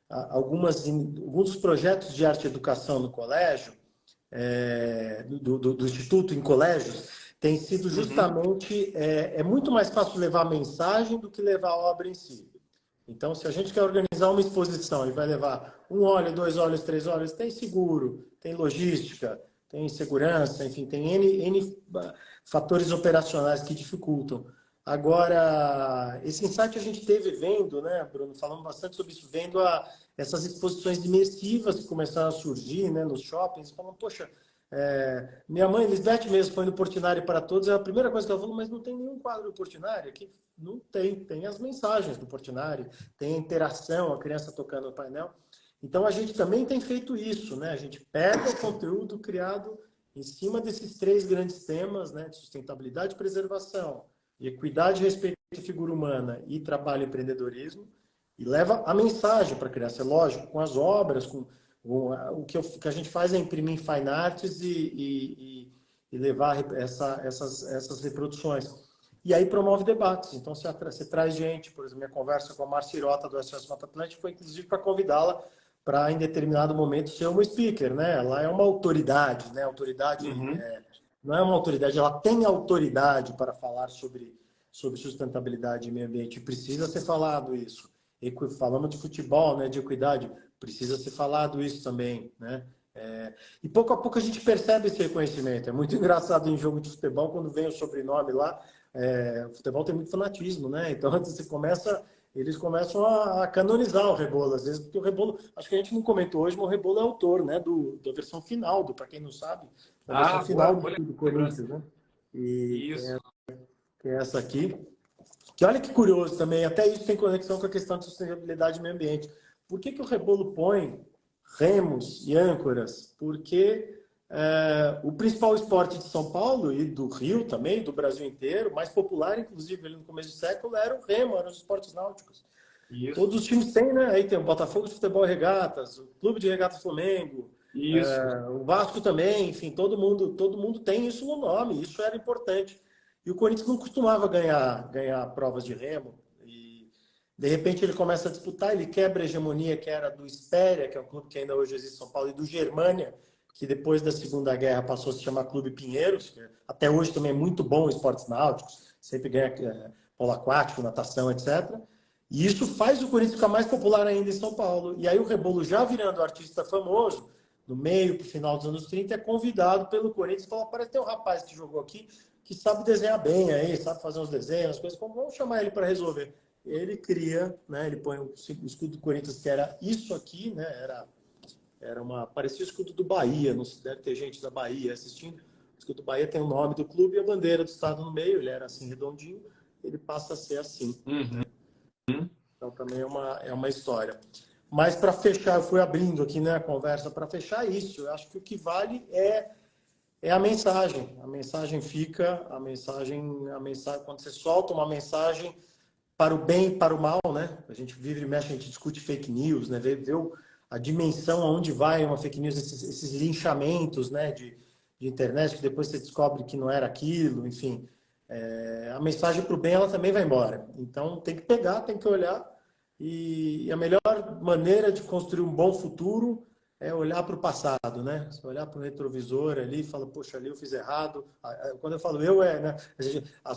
Speaker 2: alguns dos projetos de arte e educação no colégio, do Instituto em colégios, tem sido justamente, é muito mais fácil levar a mensagem do que levar a obra em si. Então, se a gente quer organizar uma exposição e vai levar 1 óleo, 2 óleos, 3 óleos, tem seguro, tem logística, tem segurança, enfim, tem N fatores operacionais que dificultam. Agora, esse insight a gente teve vendo, né, Bruno, falando bastante sobre isso, vendo essas exposições imersivas que começaram a surgir, né, nos shoppings, falando, poxa, minha mãe, Lisbeth mesmo, foi no Portinari para Todos, a primeira coisa que ela falou, mas não tem nenhum quadro do Portinari aqui? Não tem as mensagens do Portinari, tem a interação, a criança tocando no painel. Então, a gente também tem feito isso, né? A gente pega o conteúdo criado em cima desses 3 grandes temas, né? De sustentabilidade e preservação, equidade, respeito à figura humana e trabalho e empreendedorismo, e leva a mensagem para a criança, é lógico, com as obras, o que a gente faz é imprimir em Fine Arts e levar essas reproduções. E aí promove debates. Então, você traz gente, por exemplo, minha conversa com a Marcia Irota do SOS Mata Atlântica foi, inclusive, para convidá-la para, em determinado momento, ser uma speaker, né? Ela é uma autoridade, né? Autoridade não é uma autoridade, ela tem autoridade para falar sobre sustentabilidade e meio ambiente. Precisa ser falado isso. Falamos de futebol, né? De equidade. Precisa ser falado isso também, né? E pouco a pouco a gente percebe esse reconhecimento. É muito engraçado em jogo de futebol, quando vem o sobrenome lá, o futebol tem muito fanatismo, né? Então, eles começam a canonizar o Rebolo, às vezes, porque o Rebolo, acho que a gente não comentou hoje, mas o Rebolo é autor, né? Da versão final, para quem não sabe, da versão final do Corinthians, né?
Speaker 1: Isso.
Speaker 2: Que é essa aqui. Que olha que curioso também, até isso tem conexão com a questão de sustentabilidade e meio ambiente. Por que o Rebolo põe remos e âncoras? Porque o principal esporte de São Paulo e do Rio também, do Brasil inteiro, mais popular, inclusive, ali no começo do século, era o remo, eram os esportes náuticos. Isso. Todos os times têm, né? Aí tem o Botafogo de Futebol e Regatas, o Clube de Regatas Flamengo, o Vasco também, enfim, todo mundo tem isso no nome, isso era importante. E o Corinthians não costumava ganhar provas de remo. E, de repente, ele começa a disputar, ele quebra a hegemonia que era do Espéria, que é um clube que ainda hoje existe em São Paulo, e do Germânia, que depois da Segunda Guerra passou a se chamar Clube Pinheiros, que até hoje também é muito bom em esportes náuticos, sempre ganha polo aquático, natação, etc. E isso faz o Corinthians ficar mais popular ainda em São Paulo. E aí o Rebolo, já virando artista famoso, no meio para o final dos anos 30, é convidado pelo Corinthians e fala, parece que tem um rapaz que jogou aqui que sabe desenhar bem aí, sabe fazer uns desenhos, as coisas, vamos chamar ele para resolver. Ele cria, né, ele põe o escudo do Corinthians, que era isso aqui, né, parecia o escudo do Bahia, não se deve ter gente da Bahia assistindo. O escudo do Bahia tem o nome do clube e a bandeira do estado no meio, ele era assim redondinho, ele passa a ser assim. Né? Então também é uma história. Mas para fechar, eu fui abrindo aqui, né, a conversa, para fechar isso, eu acho que o que vale é a mensagem. A mensagem fica, a mensagem, quando você solta uma mensagem para o bem e para o mal, né? A gente vive e mexe, a gente discute fake news, né? Vê a dimensão aonde vai uma fake news, esses linchamentos, né, de internet, que depois você descobre que não era aquilo, enfim. A mensagem para o bem, ela também vai embora. Então, tem que pegar, tem que olhar. E a melhor maneira de construir um bom futuro é olhar para o passado, né? Você olhar para o retrovisor ali e fala, poxa, ali eu fiz errado. Quando eu falo né?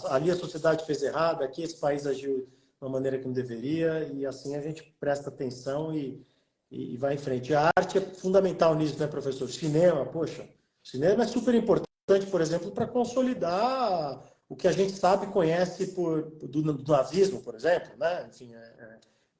Speaker 2: Ali a sociedade fez errado, aqui esse país agiu de uma maneira que não deveria, e assim a gente presta atenção e vai em frente. A arte é fundamental nisso, né, professor? Cinema, poxa, cinema é super importante, por exemplo, para consolidar o que a gente sabe e conhece do nazismo, por exemplo, né? Enfim,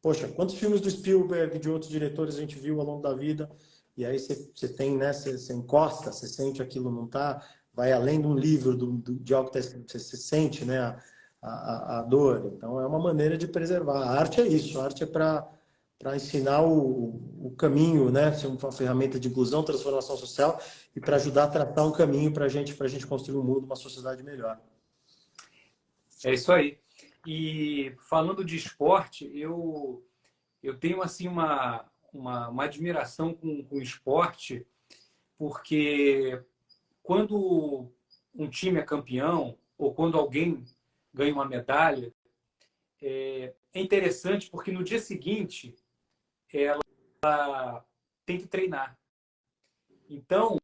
Speaker 2: poxa, quantos filmes do Spielberg e de outros diretores a gente viu ao longo da vida? E aí você tem, né? Você encosta, você sente aquilo não tá, vai além de um livro, de algo que você sente, né? A dor. Então é uma maneira de preservar. A arte é isso. A arte é para ensinar o caminho, né? Ser uma ferramenta de inclusão, transformação social e para ajudar a tratar um caminho para a gente construir um mundo, uma sociedade melhor.
Speaker 1: É isso aí. E falando de esporte, eu tenho assim uma admiração com o esporte, porque quando um time é campeão ou quando alguém ganha uma medalha, é interessante porque no dia seguinte ela tem que treinar. Então,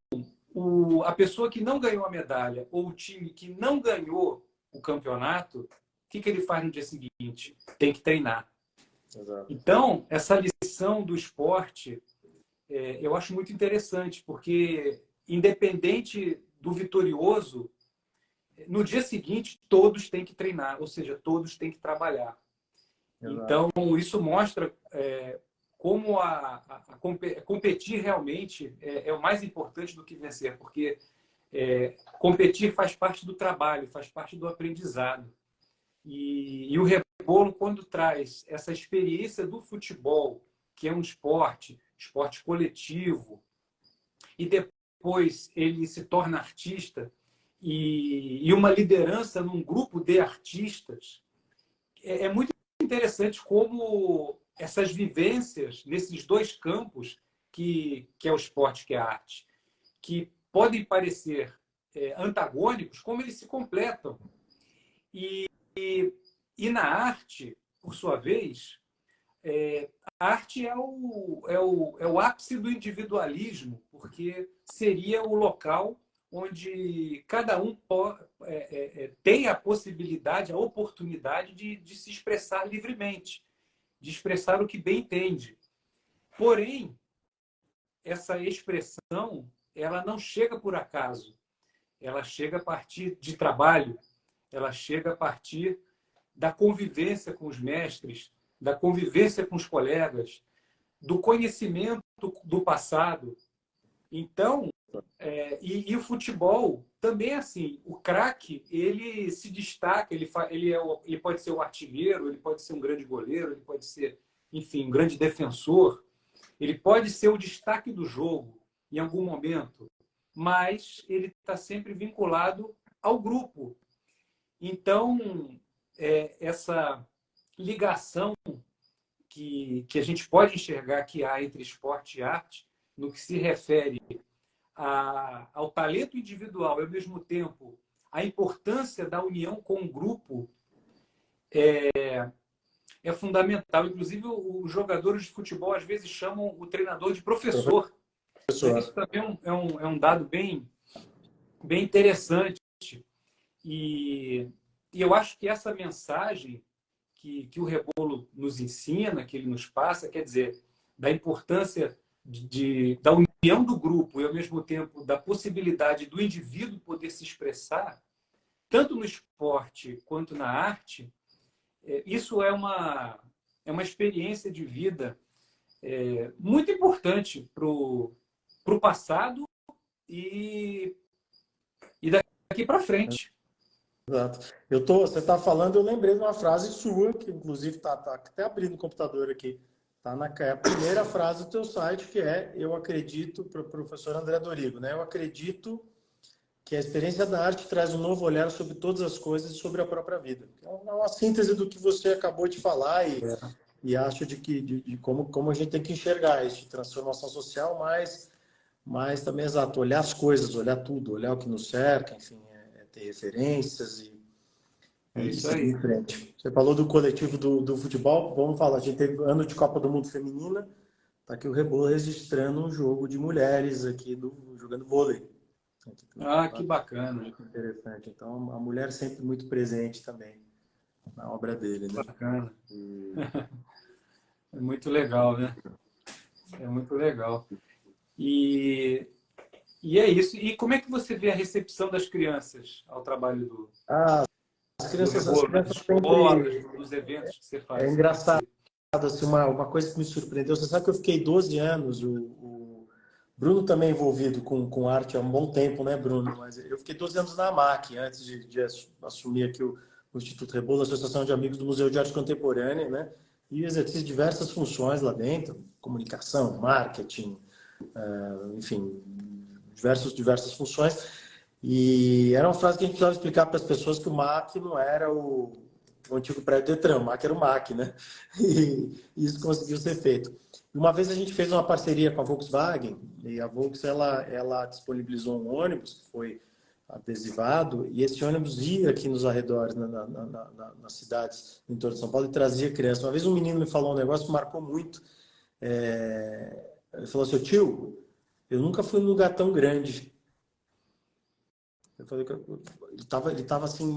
Speaker 1: a pessoa que não ganhou a medalha ou o time que não ganhou o campeonato, o que ele faz no dia seguinte? Tem que treinar.
Speaker 2: Exato.
Speaker 1: Então, essa lição do esporte eu acho muito interessante, porque independente do vitorioso, no dia seguinte todos têm que treinar, ou seja, todos têm que trabalhar. Exato. Então, isso mostra como competir realmente é o mais importante do que vencer, porque competir faz parte do trabalho, faz parte do aprendizado. E o Rebolo, quando traz essa experiência do futebol, que é um esporte coletivo, e depois ele se torna artista e uma liderança num grupo de artistas, é muito interessante como essas vivências nesses dois campos, que é o esporte, que é a arte, que podem parecer antagônicos, como eles se completam. E na arte, por sua vez, a arte é o ápice do individualismo, porque seria o local onde cada um tem a possibilidade, a oportunidade de se expressar livremente, de expressar o que bem entende. Porém, essa expressão ela não chega por acaso, ela chega a partir de trabalho, ela chega a partir da convivência com os mestres, da convivência com os colegas, do conhecimento do passado. Então, e o futebol também é assim. O craque, ele se destaca, ele pode ser um artilheiro, ele pode ser um grande goleiro, ele pode ser, enfim, um grande defensor, ele pode ser o destaque do jogo em algum momento, mas ele está sempre vinculado ao grupo. Então, essa ligação que a gente pode enxergar que há entre esporte e arte, no que se refere ao talento individual e, ao mesmo tempo, a importância da união com o grupo, é fundamental. Inclusive, os jogadores de futebol, às vezes, chamam o treinador de professor. Isso também é um dado bem interessante. E eu acho que essa mensagem que o Rebolo nos ensina, que ele nos passa, quer dizer, da importância da união do grupo e, ao mesmo tempo, da possibilidade do indivíduo poder se expressar, tanto no esporte quanto na arte, isso é uma experiência de vida muito importante para o passado e daqui para frente.
Speaker 2: Exato. Você está falando, eu lembrei de uma frase sua, que inclusive está até abrindo o computador aqui. é a primeira frase do teu site, que é: eu acredito, para o professor André Dorigo, né? Eu acredito que a experiência da arte traz um novo olhar sobre todas as coisas e sobre a própria vida. É uma síntese do que você acabou de falar e acho de como a gente tem que enxergar isso, de transformação social, mas também, exato, olhar as coisas, olhar tudo, olhar o que nos cerca, enfim, ter referências
Speaker 1: É
Speaker 2: e
Speaker 1: isso
Speaker 2: seguir
Speaker 1: aí.
Speaker 2: em frente. Você falou do coletivo do futebol, vamos falar, a gente teve ano de Copa do Mundo Feminina, tá aqui o Rebolo registrando um jogo de mulheres aqui jogando vôlei.
Speaker 1: Ah, que bacana.
Speaker 2: Muito interessante. Então, a mulher sempre muito presente também na obra dele, né?
Speaker 1: Bacana.
Speaker 2: E...
Speaker 1: É muito legal, né? É muito legal. E, e é isso. E como é que você vê a recepção das crianças ao trabalho
Speaker 2: Ah,
Speaker 1: do
Speaker 2: as
Speaker 1: Rebolo, nas
Speaker 2: crianças
Speaker 1: escolas,
Speaker 2: sempre...
Speaker 1: nos eventos que você
Speaker 2: É
Speaker 1: faz? Como é que
Speaker 2: engraçado,
Speaker 1: você...
Speaker 2: assim, uma coisa que me surpreendeu. Você sabe que eu fiquei 12 anos, o Bruno também é envolvido com arte há um bom tempo, né, Bruno? Mas eu fiquei 12 anos na AMAC, antes de assumir aqui o Instituto Rebolo, a Associação de Amigos do Museu de Arte Contemporânea, né? E exerci diversas funções lá dentro, comunicação, marketing, enfim, diversas funções. E era uma frase que a gente precisava explicar para as pessoas que o MAC não era o antigo prédio do Detran, o MAC era o MAC, né? E isso conseguiu ser feito. Uma vez a gente fez uma parceria com a Volkswagen, e a Volkswagen ela disponibilizou um ônibus que foi adesivado, e esse ônibus ia aqui nos arredores, nas cidades do entorno de São Paulo, e trazia crianças. Uma vez um menino me falou um negócio que marcou muito. Ele falou assim: tio, eu nunca fui num lugar tão grande. Eu falei que ele tava assim,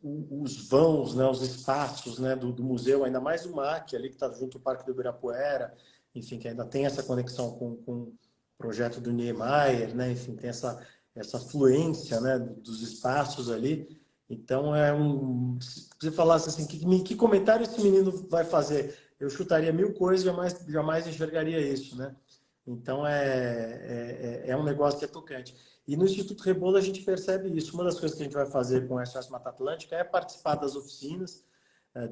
Speaker 2: os vãos, né, os espaços, né, do museu, ainda mais o MAC, ali que está junto ao Parque do Ibirapuera, enfim, que ainda tem essa conexão com o projeto do Niemeyer, né, enfim, tem essa fluência, né, dos espaços ali. Então, se você falasse assim, que comentário esse menino vai fazer? Eu chutaria 1000 coisas, jamais enxergaria isso, né? Então, é um negócio que é tocante. E no Instituto Rebolo a gente percebe isso. Uma das coisas que a gente vai fazer com a SOS Mata Atlântica é participar das oficinas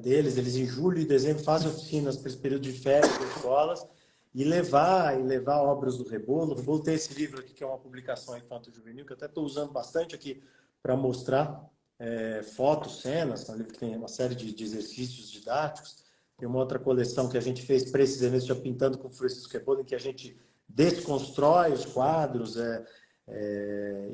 Speaker 2: deles. Eles em julho e dezembro fazem oficinas para esse período de férias das escolas e levar obras do Rebolo. O Rebolo tem esse livro aqui que é uma publicação infanto-juvenil que eu até estou usando bastante aqui para mostrar fotos, cenas. É um livro que tem uma série de exercícios didáticos. Tem uma outra coleção que a gente fez para esses eventos já pintando com Francisco Rebolo, em que a gente desconstrói os quadros.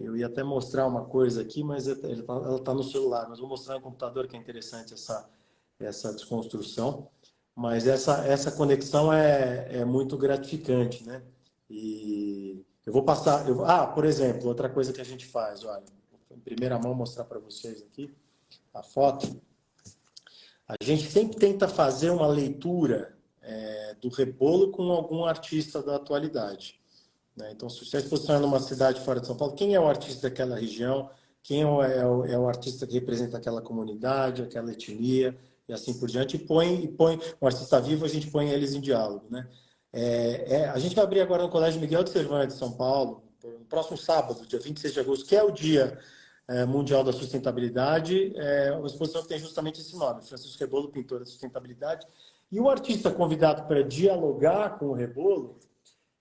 Speaker 2: Eu ia até mostrar uma coisa aqui, mas ela está no celular. Mas vou mostrar no computador, que é interessante essa desconstrução. Mas essa conexão é muito gratificante, né? E eu vou passar... por exemplo, outra coisa que a gente faz, olha, vou em primeira mão mostrar para vocês aqui a foto. A gente sempre tenta fazer uma leitura do Rebolo com algum artista da atualidade. Então, se você exposicionar numa cidade fora de São Paulo, quem é o artista daquela região, quem é o artista que representa aquela comunidade, aquela etnia, e assim por diante, e põe um artista vivo, a gente põe eles em diálogo, né? A gente vai abrir agora no Colégio Miguel de Cervantes, de São Paulo, no próximo sábado, dia 26 de agosto, que é o Dia Mundial da Sustentabilidade, uma exposição que tem justamente esse nome, Francisco Rebolo, pintor da sustentabilidade, e o artista convidado para dialogar com o Rebolo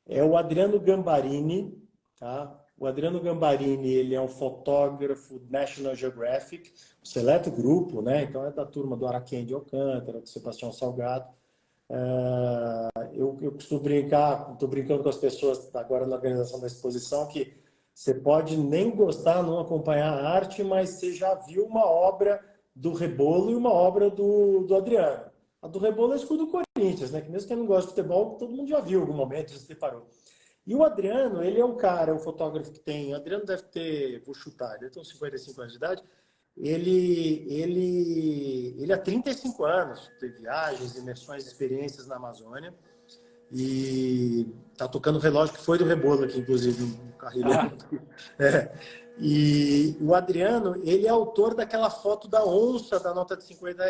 Speaker 2: é o Adriano Gambarini, tá? O Adriano Gambarini, ele é um fotógrafo National Geographic, um seleto grupo, né? Então é da turma do Araquém de Alcântara, do Sebastião Salgado. Eu costumo brincar, estou brincando com as pessoas agora na organização da exposição, que você pode nem gostar, não acompanhar a arte, mas você já viu uma obra do Rebolo e uma obra do Adriano. A do Rebolo é escudo do Corinthians, né? Que mesmo quem não gosta de futebol, todo mundo já viu em algum momento, já se deparou. E o Adriano, ele é um cara, um fotógrafo que tem... O Adriano deve ter, vou chutar, ele tem uns 55 anos de idade. Ele há 35 anos teve viagens, imersões, experiências na Amazônia. E tá tocando o relógio que foi do Rebolo aqui, inclusive, um carrilhão. E o Adriano, ele é autor daquela foto da onça da nota de R$ 50.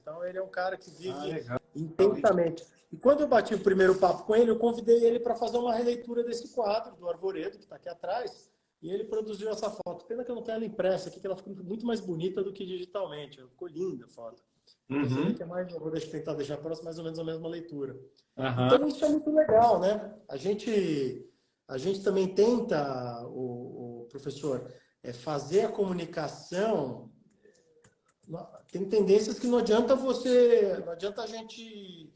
Speaker 2: Então, ele é um cara que vive intensamente. E quando eu bati o primeiro papo com ele, eu convidei ele para fazer uma releitura desse quadro, do Arvoredo, que está aqui atrás, e ele produziu essa foto. Pena que eu não tenho ela impressa aqui, que ela ficou muito mais bonita do que digitalmente. Ficou linda a foto. Uhum. Que é mais, eu vou tentar deixar próximo mais ou menos a mesma leitura. Então isso é muito legal, né? A gente também tenta, o professor, fazer a comunicação. Tem tendências que não adianta a gente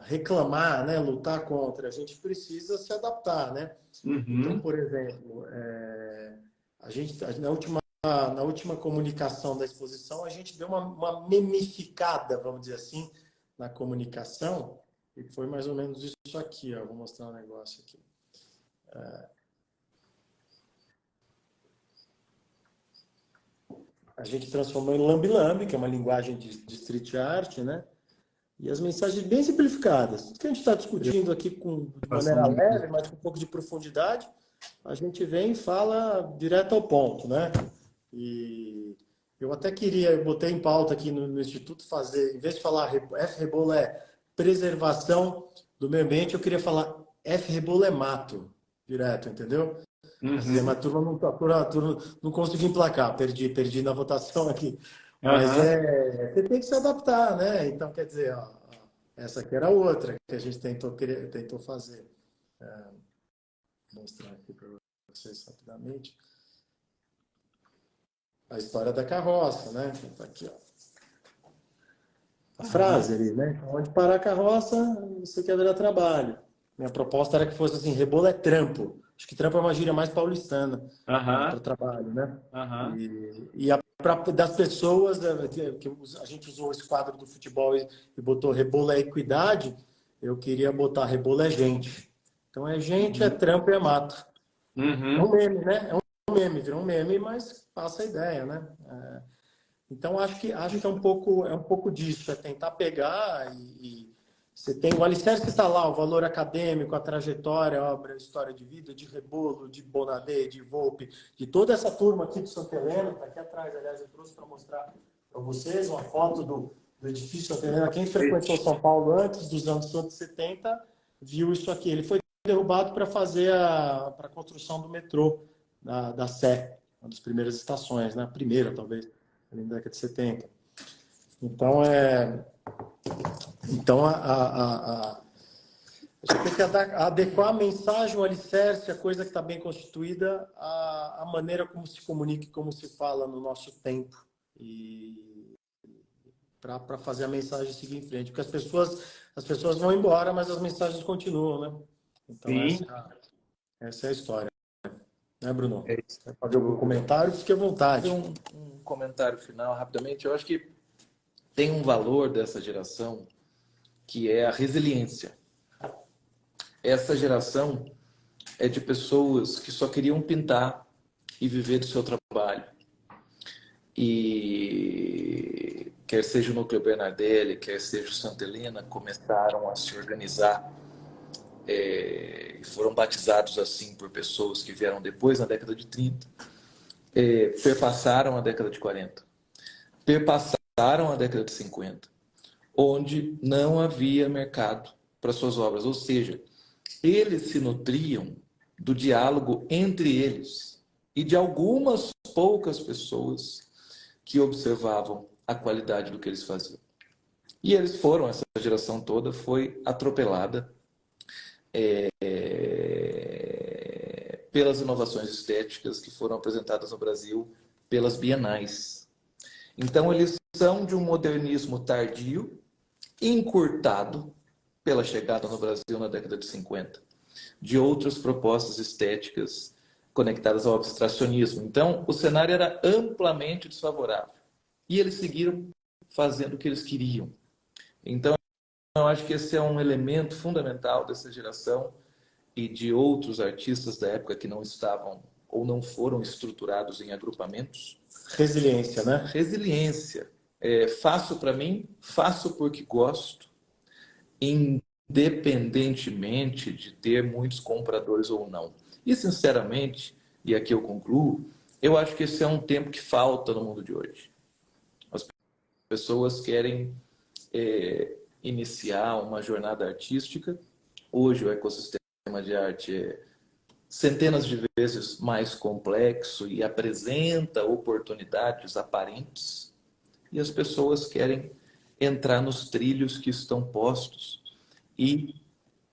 Speaker 2: reclamar, né? Lutar contra. A gente precisa se adaptar, né? Então, por exemplo, a gente na última comunicação da exposição, a gente deu uma memificada, vamos dizer assim, na comunicação, e foi mais ou menos isso aqui, ó. Vou mostrar um negócio aqui. A gente transformou em lambi-lambi, que é uma linguagem de street art, né? E as mensagens bem simplificadas. Tudo que a gente está discutindo aqui de maneira leve, mas com um pouco de profundidade, a gente vem e fala direto ao ponto, né? E eu até eu botei em pauta aqui no Instituto fazer, em vez de falar F-Rebolo é preservação do meio ambiente, eu queria falar F-Rebolo é mato, direto, entendeu? Assim, a turma não conseguiu emplacar, perdi na votação aqui. Mas você tem que se adaptar, né? Então, quer dizer, essa aqui era outra que a gente tentou fazer. Vou mostrar aqui para vocês rapidamente. A história da carroça, né? Tá aqui, ó. A frase ali, né? Onde parar a carroça, você quer virar trabalho. Minha proposta era que fosse assim, rebolo é trampo. Acho que trampo é uma gíria mais paulistana para trabalho, né? Das pessoas, que a gente usou esse quadro do futebol e botou rebolo é equidade, eu queria botar rebolo é gente. Então é gente, é trampo e é mato. É um meme, né? Virou um meme, mas passa a ideia, né? Então acho que é um pouco disso, é tentar pegar e você tem o alicerce está lá, o valor acadêmico, a trajetória, a obra, a história de vida, de Rebolo, de Bonadé, de Volpe, de toda essa turma aqui de Santa Helena, tá aqui atrás, aliás, eu trouxe para mostrar para vocês uma foto do edifício Santa Helena. Quem frequentou São Paulo antes dos anos 70 viu isso aqui. Ele foi derrubado para fazer para a construção do metrô da Sé, uma das primeiras estações, né? A primeira, talvez, na década de 70. Então, a gente tem que adequar a mensagem, o alicerce, a coisa que está bem constituída, a maneira como se comunica e como se fala no nosso tempo. E para fazer a mensagem seguir em frente. Porque as pessoas vão embora, mas as mensagens continuam, né? Então, essa é a história. Né, Bruno? Quer fazer algum comentário? Fique à vontade.
Speaker 3: Um comentário final, rapidamente. Eu acho que tem um valor dessa geração que é a resiliência. Essa geração é de pessoas que só queriam pintar e viver do seu trabalho. E quer seja o Núcleo Bernardelli, quer seja o Santa Helena, começaram a se organizar e foram batizados assim por pessoas que vieram depois, na década de 30, perpassaram a década de 40, perpassaram a década de 50, onde não havia mercado para suas obras, ou seja, eles se nutriam do diálogo entre eles e de algumas poucas pessoas que observavam a qualidade do que eles faziam. E eles foram, essa geração toda foi atropelada pelas inovações estéticas que foram apresentadas no Brasil pelas bienais. Então, eles são de um modernismo tardio, encurtado pela chegada no Brasil na década de 50, de outras propostas estéticas conectadas ao abstracionismo. Então, o cenário era amplamente desfavorável. E eles seguiram fazendo o que eles queriam. Então, eu acho que esse é um elemento fundamental dessa geração e de outros artistas da época que não estavam ou não foram estruturados em agrupamentos.
Speaker 2: Resiliência, né?
Speaker 3: Resiliência. Faço para mim, faço porque gosto, independentemente de ter muitos compradores ou não. E, sinceramente, e aqui eu concluo, eu acho que esse é um tempo que falta no mundo de hoje. As pessoas querem iniciar uma jornada artística. Hoje o ecossistema de arte é centenas de vezes mais complexo e apresenta oportunidades aparentes e as pessoas querem entrar nos trilhos que estão postos. E,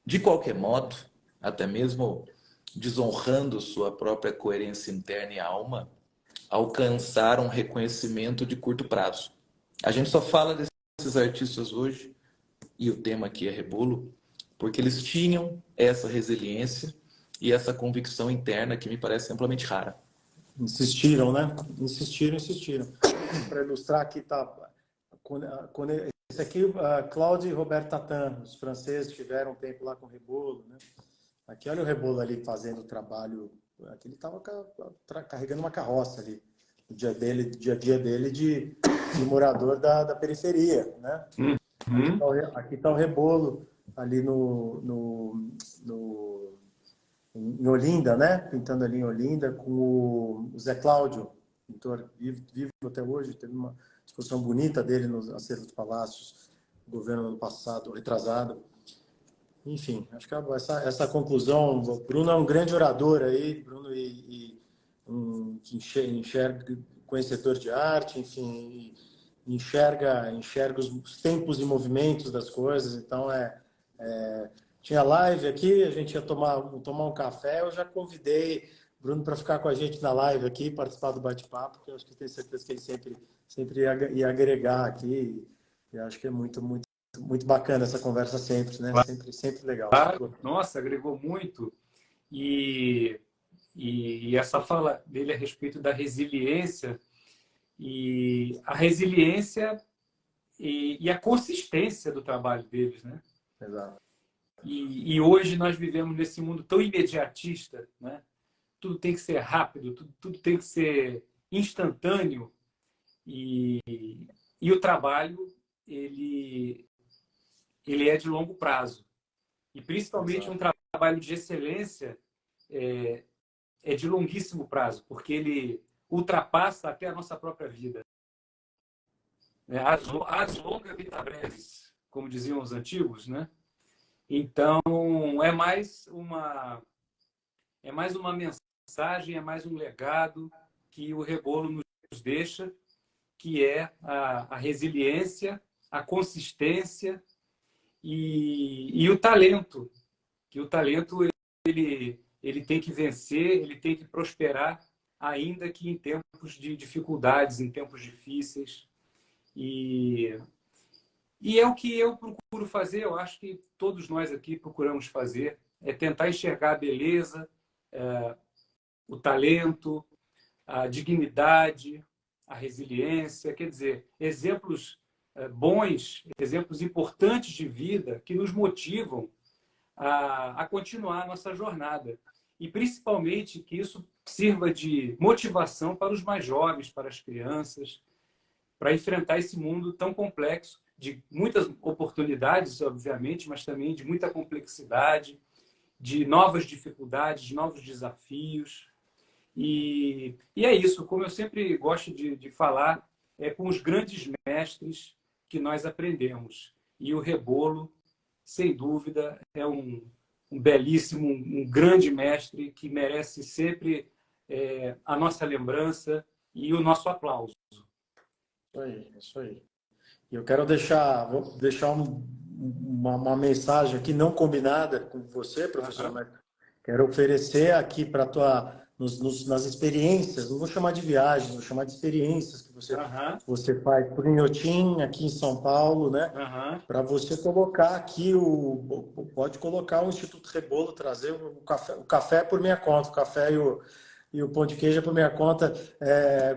Speaker 3: de qualquer modo, até mesmo desonrando sua própria coerência interna e alma, alcançar um reconhecimento de curto prazo. A gente só fala desses artistas hoje, e o tema aqui é Rebolo, porque eles tinham essa resiliência e essa convicção interna que me parece amplamente rara.
Speaker 2: Insistiram, né? Insistiram. Para ilustrar, aqui está... Esse aqui, Claude e Robert Tatin, os franceses tiveram um tempo lá com o Rebolo, né? Aqui, olha o Rebolo ali fazendo o trabalho. Aqui ele estava carregando uma carroça ali. O dia a dia dele de morador da periferia, né? Aqui está o Rebolo ali em Olinda, né? Pintando ali em Olinda com o Zé Cláudio, pintor vivo até hoje. Teve uma exposição bonita dele nos acervos dos palácios, do governo ano passado, retrasado. Enfim, acho que essa conclusão, o Bruno é um grande orador aí, Bruno enxerga, conhecedor de arte, enfim, enxerga os tempos e movimentos das coisas. Então, tinha live aqui, a gente ia tomar um café, eu já convidei o Bruno para ficar com a gente na live aqui, participar do bate-papo, porque eu acho que tenho certeza que ele sempre ia agregar aqui, e acho que é muito bacana essa conversa sempre, né? Sempre legal.
Speaker 1: Claro. Nossa, agregou muito. E essa fala dele a respeito da resiliência, e a resiliência e a consistência do trabalho deles, né?
Speaker 2: Exato.
Speaker 1: E hoje nós vivemos nesse mundo tão imediatista, né? Tudo tem que ser rápido, tudo tem que ser instantâneo, e o trabalho ele é de longo prazo. E principalmente um trabalho de excelência é de longuíssimo prazo, porque ele ultrapassa até a nossa própria vida. As longas vita breves, como diziam os antigos, né? Então, é mais uma mensagem, é mais um legado que o Rebolo nos deixa, que é a resiliência, a consistência e o talento. Que o talento ele tem que vencer, ele tem que prosperar, ainda que em tempos de dificuldades, em tempos difíceis. E é o que eu procuro fazer, eu acho que todos nós aqui procuramos fazer, é tentar enxergar a beleza, o talento, a dignidade, a resiliência, quer dizer, exemplos bons, exemplos importantes de vida que nos motivam a continuar a nossa jornada. E principalmente que isso sirva de motivação para os mais jovens, para as crianças, para enfrentar esse mundo tão complexo, de muitas oportunidades, obviamente, mas também de muita complexidade, de novas dificuldades, de novos desafios. E é isso, como eu sempre gosto de falar, é com os grandes mestres que nós aprendemos. E o Rebolo, sem dúvida, é um belíssimo, um grande mestre que merece sempre a nossa lembrança e o nosso aplauso.
Speaker 2: Isso aí. E eu quero vou deixar uma mensagem aqui não combinada com você, professor, mas quero oferecer aqui para nas experiências, não vou chamar de viagens, vou chamar de experiências que você faz por Inhotim, aqui em São Paulo, né? Para você colocar aqui, pode colocar o Instituto Rebolo, trazer o café por minha conta, o café e o pão de queijo é por minha conta,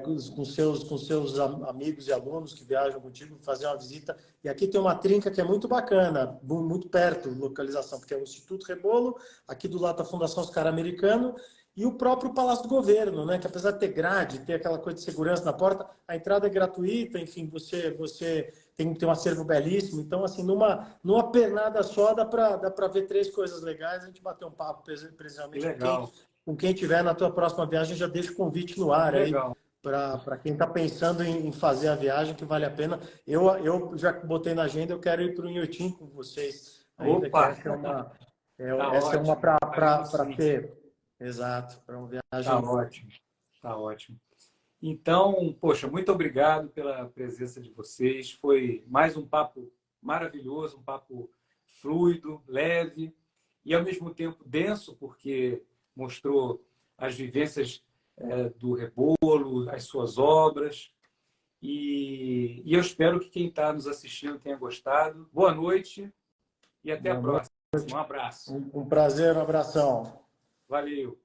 Speaker 2: com seus amigos e alunos que viajam contigo, fazer uma visita. E aqui tem uma trinca que é muito bacana, muito perto, localização, porque é o Instituto Rebolo, aqui do lado da Fundação Oscar Americano, e o próprio Palácio do Governo, né? Que apesar de ter grade, ter aquela coisa de segurança na porta, a entrada é gratuita, enfim, você tem um acervo belíssimo. Então, assim, numa pernada só, dá para ver 3 coisas legais. A gente bater um papo precisamente com quem tiver na tua próxima viagem, já deixa o convite no ar aí, para quem está pensando em fazer a viagem, que vale a pena. Eu já botei na agenda, eu quero ir para o Inhotim com vocês. Ainda que essa é uma para ter... Exato, para uma viagem.
Speaker 1: Tá ótimo, tá ótimo. Então, poxa, muito obrigado pela presença de vocês. Foi mais um papo maravilhoso, um papo fluido, leve e, ao mesmo tempo, denso, porque mostrou as vivências do Rebolo, as suas obras. E eu espero que quem está nos assistindo tenha gostado. Boa noite e até a próxima. Um abraço.
Speaker 2: Um prazer, um abração.
Speaker 1: Valeu.